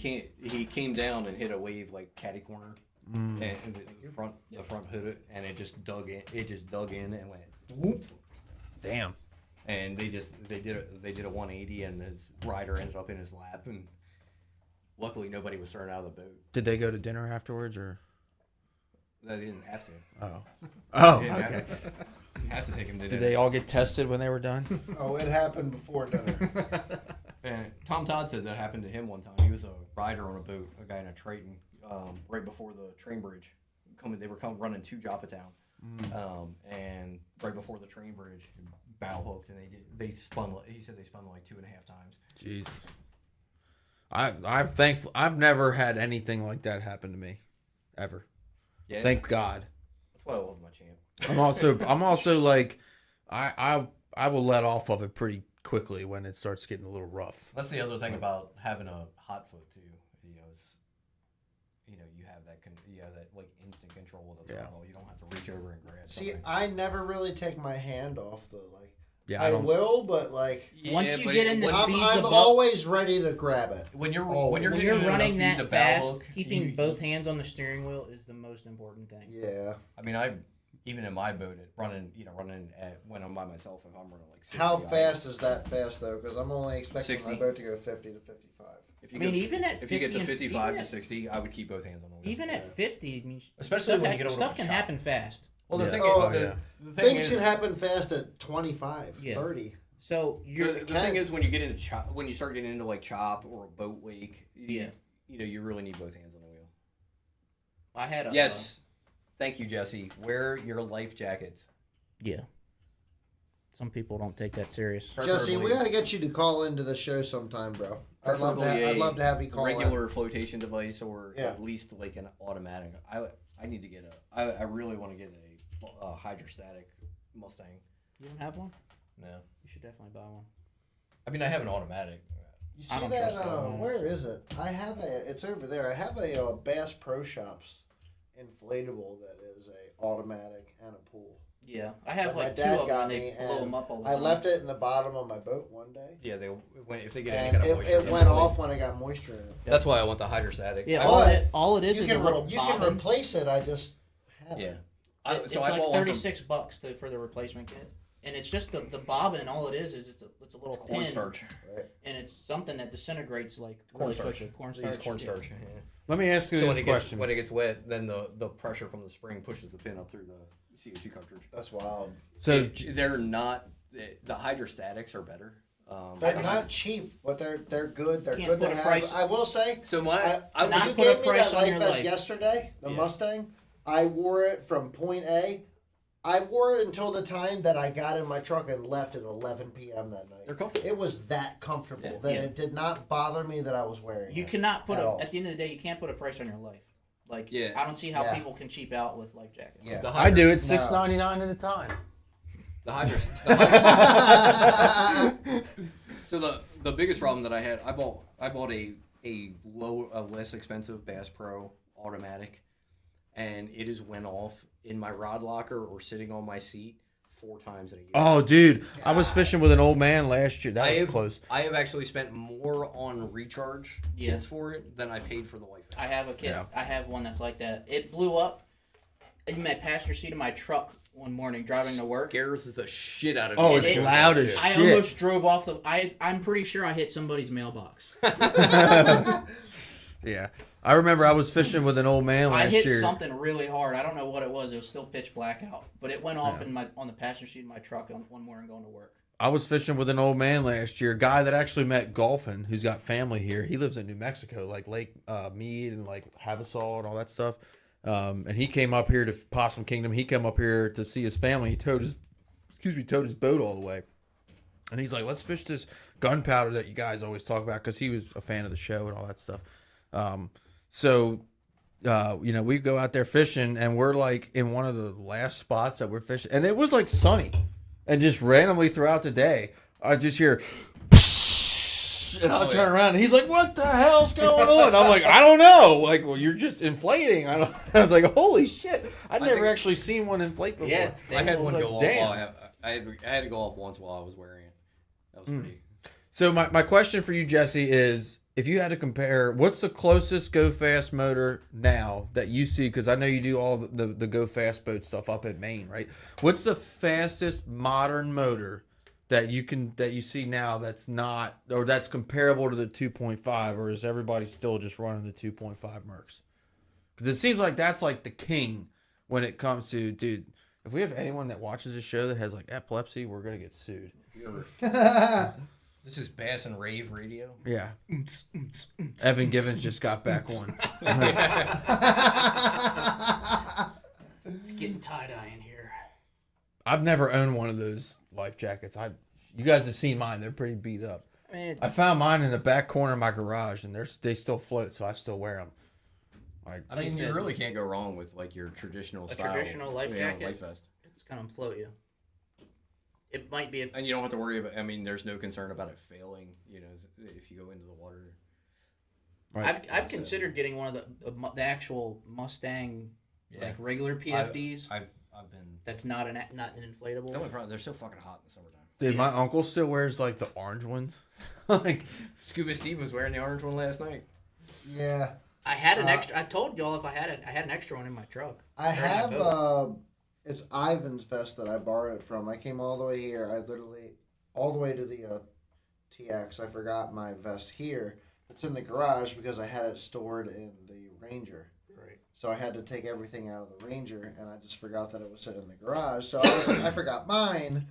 S3: came down and hit a wave like catty corner, and the front hood, and it just dug in. It just dug in and went whoop.
S1: Damn.
S3: And they did a 180, and his rider ended up in his lap, and luckily nobody was thrown out of the boat.
S1: Did they go to dinner afterwards or?
S3: They didn't have to.
S1: Oh,
S3: They didn't
S1: okay.
S3: Didn't have to take him to
S1: Did
S3: dinner.
S1: they all get tested when they were done?
S4: Oh, it happened before dinner.
S3: And Tom Todd said that happened to him one time. He was a rider on a boat, a guy in a Triton, right before the train bridge. They were running to Joppatown, and right before the train bridge, bow hooked, and they spun. He said they spun like 2.5 times.
S1: Jesus. I'm thankful. I've never had anything like that happen to me, ever.
S3: Yeah,
S1: Thank God.
S3: that's why I love my champ.
S1: I'm also like, I will let off of it pretty quickly when it starts getting a little rough.
S3: That's the other thing about having a hot foot too. Is you have that like instant control with a throttle. You don't have to reach over and grab.
S4: See,
S3: something.
S4: I never really take my hand off though. Like,
S1: Yeah,
S4: I
S1: don't.
S4: will, but like,
S2: Once you get into
S3: when,
S2: speeds
S4: I'm
S2: above-
S4: always ready to grab it.
S3: when you're
S4: Oh,
S3: when you're
S2: When
S3: getting
S2: you're
S3: enough
S2: running
S3: speed
S2: that
S3: to bow
S2: fast,
S3: hook,
S2: keeping
S3: you-
S2: both hands on the steering wheel is the most important thing.
S4: Yeah.
S3: I mean, even in my boat, running at, when I'm by myself, if I'm running like 60,
S4: How fast is that fast though? Because I'm only expecting
S3: 60.
S4: my boat to go 50 to 55.
S3: If you
S2: I mean,
S3: go,
S2: even at
S3: if you get
S2: 50
S3: to
S2: and-
S3: 55
S2: even
S3: to
S2: at-
S3: 60, I would keep both hands on the wheel.
S2: Even at 50, I mean,
S3: Especially
S2: stuff
S3: when you get over
S2: stuff
S3: the
S2: can
S3: chop.
S2: happen fast.
S3: Well, the
S1: Yeah.
S3: thing
S4: Oh,
S3: is,
S1: yeah.
S3: the thing
S4: Things
S3: is,
S4: can happen fast at 25,
S2: Yeah.
S4: 30.
S2: So you're
S3: the thing is when you get into chop, when you start getting into like chop or a boat wake, you really need both hands on the wheel.
S2: I had a
S3: Yes, thank you, Jesse. Wear your life jackets.
S2: yeah. Some people don't take that serious.
S4: Jesse, we
S3: Preferably-
S4: got to get you to call into the show sometime, bro. I'd love to have you call in.
S3: regular flotation device or
S4: Yeah.
S3: at least like an automatic. I need to get I really want to get a hydrostatic Mustang.
S2: You don't have one?
S3: No,
S2: You should definitely buy one.
S3: I mean I have an automatic.
S4: You
S2: I
S4: see
S2: don't
S4: that?
S2: trust that.
S4: Where is it? I have it's over there. I have a Bass Pro Shops inflatable that is a automatic and a pool.
S2: Yeah, I have
S4: But my
S2: like two
S4: dad
S2: of them.
S4: got
S2: And they
S4: me,
S2: blow
S4: and
S2: them up all the
S4: I
S2: time.
S4: left it in the bottom of my boat one day,
S3: Yeah, if they get any
S4: and
S3: kind of moisture,
S4: it went off when I got moisture in it.
S3: That's why I want the hydrostatic.
S2: Yeah,
S4: But
S2: all it is
S4: You
S2: a
S4: can
S2: little
S4: you
S2: bobbin.
S4: can replace it. I just have
S3: Yeah.
S4: it.
S2: It's
S3: So I
S2: like
S3: bought one from
S2: $36 for the replacement kit, and it's just the bobbin. All it is it's a little pin,
S3: cornstarch.
S4: Right.
S2: and it's something that disintegrates like
S3: Cornstarch.
S2: really quickly.
S3: They use
S2: Cornstarch.
S3: cornstarch. Yeah.
S1: Let me ask you
S3: So
S1: this
S3: when
S1: question.
S3: when it gets wet, then the pressure from the spring pushes the pin up through the CO2 cartridge.
S4: That's wild.
S1: So
S3: They're not the hydrostatics are better.
S4: They're not cheap, but they're good. They're
S2: Can't
S4: good to
S2: put a
S4: have.
S2: price-
S4: I will say,
S3: So my
S4: I,
S2: Not
S4: you
S2: put a
S4: gave me
S2: price
S4: that
S2: on your
S4: Life Vest
S2: life.
S4: yesterday, the
S3: Yeah.
S4: Mustang. I wore it from point A. I wore it until the time that I got in my truck and left at 11 p.m. that night.
S3: They're comfortable.
S4: It was that comfortable
S3: Yeah.
S4: that
S2: Yeah.
S4: it did not bother me that I was wearing
S2: You
S4: it.
S2: cannot put
S4: At
S2: a
S4: all.
S2: at the end of the day. You can't put a price on your life. Like
S3: Yeah.
S2: I don't see how
S4: Yeah.
S2: people can cheap out with life jackets.
S4: Yeah.
S3: The
S1: I do it
S4: No.
S1: $6.99 at a time.
S3: The hydro. So the biggest problem that I had, I bought a less expensive Bass Pro automatic, and it has went off in my rod locker or sitting on my seat 4 times in a year.
S1: Oh, dude, I was fishing with an old man last year. That was close.
S3: I have actually spent more on recharge
S2: Yeah.
S3: kits for it than I paid for the life vest.
S2: I have a kit.
S1: Yeah.
S2: I have one that's like that. It blew up in my passenger seat of my truck one morning driving to work.
S3: Scares the shit out of
S1: Oh,
S3: me.
S1: it's
S2: it-
S1: loud as
S2: I
S1: shit.
S2: almost drove off the. I'm pretty sure I hit somebody's mailbox.
S1: Yeah. I remember I was fishing with an old man
S2: I
S1: last
S2: hit
S1: year.
S2: something really hard. I don't know what it was. It was still pitch black out, but it went off on the passenger seat of my truck one morning going to work.
S1: I was fishing with an old man last year, a guy that actually met golfing, who's got family here. He lives in New Mexico, like Lake Mead and like Havasaw and all that stuff. And he came up here to Possum Kingdom. He came up here to see his family. He towed his boat all the way. And he's like, let's fish this gunpowder that you guys always talk about, because he was a fan of the show and all that stuff. We go out there fishing, and we're like in one of the last spots that we're fishing, and it was like sunny, and just randomly throughout the day, I just hear, and I'll turn around, and he's like, "What the hell's going on?" I'm like, "I don't know." Like, well, you're just inflating. I was like, "Holy shit!" I'd never
S3: think-
S1: actually seen one inflate before.
S2: Yeah,
S3: I had one
S1: like,
S3: go off.
S1: damn.
S3: I had to go off once while I was wearing it. That was pretty.
S1: So my question for you, Jesse, is if you had to compare, what's the closest Go Fast motor now that you see? Because I know you do all the Go Fast boat stuff up in Maine, right? What's the fastest modern motor that you see now that's not, or that's comparable to the 2.5, or is everybody still just running the 2.5 Mercs? Because it seems like that's like the king when it comes to, dude. If we have anyone that watches this show that has like epilepsy, we're gonna get sued.
S3: This is Bass and Rave Radio.
S1: Yeah. Evan Givens just got back on.
S2: It's getting tie-dye in here.
S1: I've never owned one of those life jackets. You guys have seen mine. They're pretty beat up.
S2: I mean,
S1: I found mine in the back corner of my garage, and they still float, so I still wear them.
S3: I mean,
S2: you
S3: you
S2: said-
S3: really can't go wrong with like your traditional style.
S2: traditional life jacket?
S3: Life vest.
S2: it's gonna float you. it might be a
S3: And you don't have to worry about. I mean, there's no concern about it failing. You know, if you go into the water.
S1: Right.
S2: I've considered getting one of the actual Mustang like regular PFDs.
S3: I've been.
S2: That's not an inflatable.
S3: The only problem, they're so fucking hot in the summertime.
S1: Dude, my uncle still wears like the orange ones. Like
S3: Scuba Steve was wearing the orange one last night.
S4: Yeah.
S2: I had an extra. I told y'all if I had it, I had an extra one in my truck.
S4: I
S2: Or in my
S4: have
S2: boat.
S4: it's Ivan's vest that I borrowed it from. I came all the way here. I literally all the way to the TX. I forgot my vest here. It's in the garage because I had it stored in the Ranger.
S2: Right.
S4: So I had to take everything out of the Ranger, and I just forgot that it was sitting in the garage. So I was like, I forgot mine,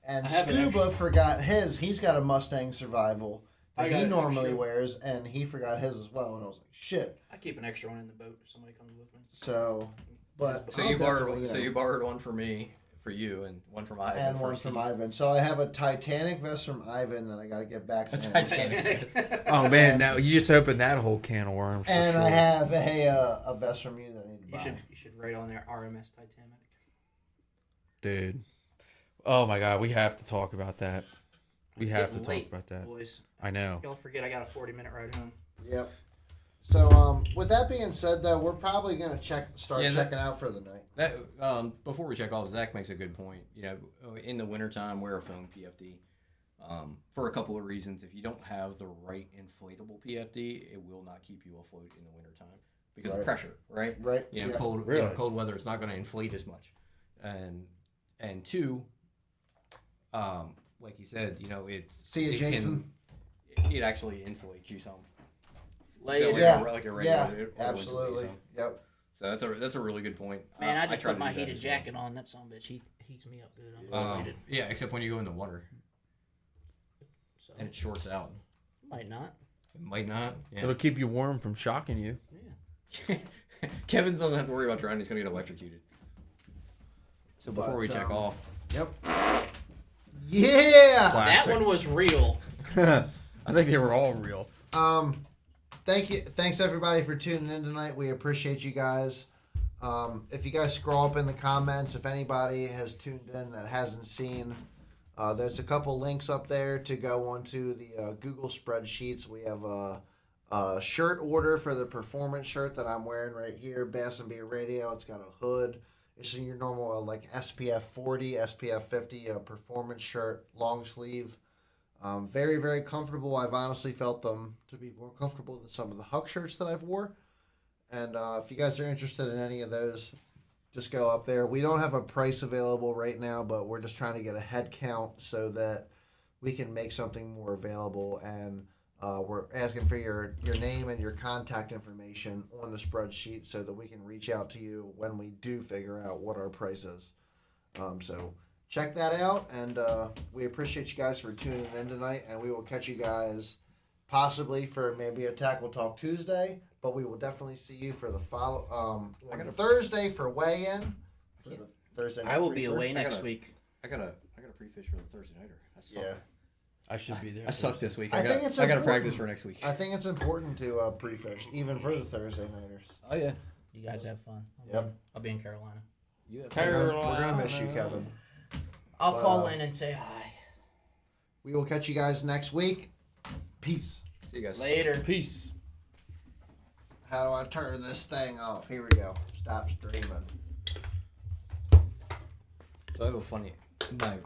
S4: and
S2: I have an
S4: Scuba forgot his. He's got a Mustang Survival
S2: I
S4: that
S2: got
S4: he
S2: an
S4: normally
S2: extra.
S4: wears, and he forgot his as well. And I was like, shit.
S2: I keep an extra one in the boat if somebody comes with me.
S4: So, but
S3: So
S4: I'll
S3: you borrowed.
S4: definitely,
S3: So you borrowed one for me, for you, and one from Ivan.
S4: and
S3: for
S4: one from
S3: Steve.
S4: Ivan. So I have a Titanic vest from Ivan that I got to get back to him.
S3: Titanic.
S1: oh man, now you just opened that whole can of worms. For
S4: And
S1: sure.
S4: I have a vest from you that I need to buy.
S2: You should write on there RMS Titanic.
S1: Dude. Oh my god, we have to talk about that. We
S2: It's
S1: have to
S2: getting
S1: talk
S2: late,
S1: about that.
S2: boys.
S1: I know.
S2: Y'all forget I got a 40-minute ride home.
S4: Yep. So with that being said, though, we're probably gonna start
S3: Yeah,
S4: checking out for the night.
S3: That before we check off, Zach makes a good point. You know, in the wintertime, wear a foam PFD for a couple of reasons. If you don't have the right inflatable PFD, it will not keep you afloat in the wintertime because
S4: Right.
S3: of pressure, right?
S4: Right.
S3: You know,
S4: Yeah.
S3: cold
S1: Really?
S3: cold weather, it's not going to inflate as much, and two, like you said, you know,
S4: See you,
S3: it can-
S4: Jason.
S3: it actually insulates you some.
S2: Lay
S3: So
S2: it
S3: like
S4: Yeah.
S3: like a
S4: Yeah.
S3: regular, it will insulate you
S4: Absolutely.
S3: some.
S4: Yep.
S3: So that's a really good point.
S2: Man, I just
S3: try
S2: put
S3: to
S2: my
S3: do that
S2: heated
S3: as well.
S2: jacket on. That son of a bitch heats me up good. I'm insulated.
S3: Yeah, except when you go in the water
S2: So
S3: and it shorts out.
S2: might not.
S3: It might not.
S1: It'll
S3: Yeah.
S1: keep you warm from shocking you.
S2: Yeah.
S3: Kevin doesn't have to worry about drowning. He's gonna get electrocuted. So before
S4: But,
S3: we check off,
S4: Yep. Yeah.
S1: Classic.
S2: That one was real.
S1: I think they were all real.
S4: Thanks everybody for tuning in tonight. We appreciate you guys. If you guys scroll up in the comments, if anybody has tuned in that hasn't seen, there's a couple links up there to go onto the Google spreadsheets. We have a shirt order for the performance shirt that I'm wearing right here, Bass and Beer Radio. It's got a hood. It's in your normal like SPF 40, SPF 50 performance shirt, long sleeve. Very, very comfortable. I've honestly felt them to be more comfortable than some of the Huck shirts that I've wore. And if you guys are interested in any of those, just go up there. We don't have a price available right now, but we're just trying to get a head count so that we can make something more available. And we're asking for your name and your contact information on the spreadsheet so that we can reach out to you when we do figure out what our price is. So check that out, and we appreciate you guys for tuning in tonight, and we will catch you guys possibly for maybe a Tackle Talk Tuesday, but we will definitely see you for the on Thursday for weigh-in. For the Thursday night
S2: I will be
S4: reefer.
S2: away
S3: I
S2: next
S3: gotta-
S2: week.
S3: I gotta pre-fish for the Thursday nighter. I suck.
S4: Yeah.
S1: I should be there.
S3: I suck this week.
S4: I
S3: I
S4: think
S3: gotta,
S4: it's
S3: I gotta
S4: important.
S3: practice for next week.
S4: I think it's important to pre-fish, even for the Thursday nighters.
S3: Oh yeah.
S2: You guys have fun.
S4: Yep.
S2: I'll be in Carolina.
S3: You have
S4: We're gonna miss you, Kevin.
S2: I'll
S4: But,
S2: call in and say hi.
S4: We will catch you guys next week. Peace.
S3: See you guys.
S2: Later.
S1: Peace.
S4: How do I turn this thing off? Here we go. Stop streaming.
S3: So I have a funny. My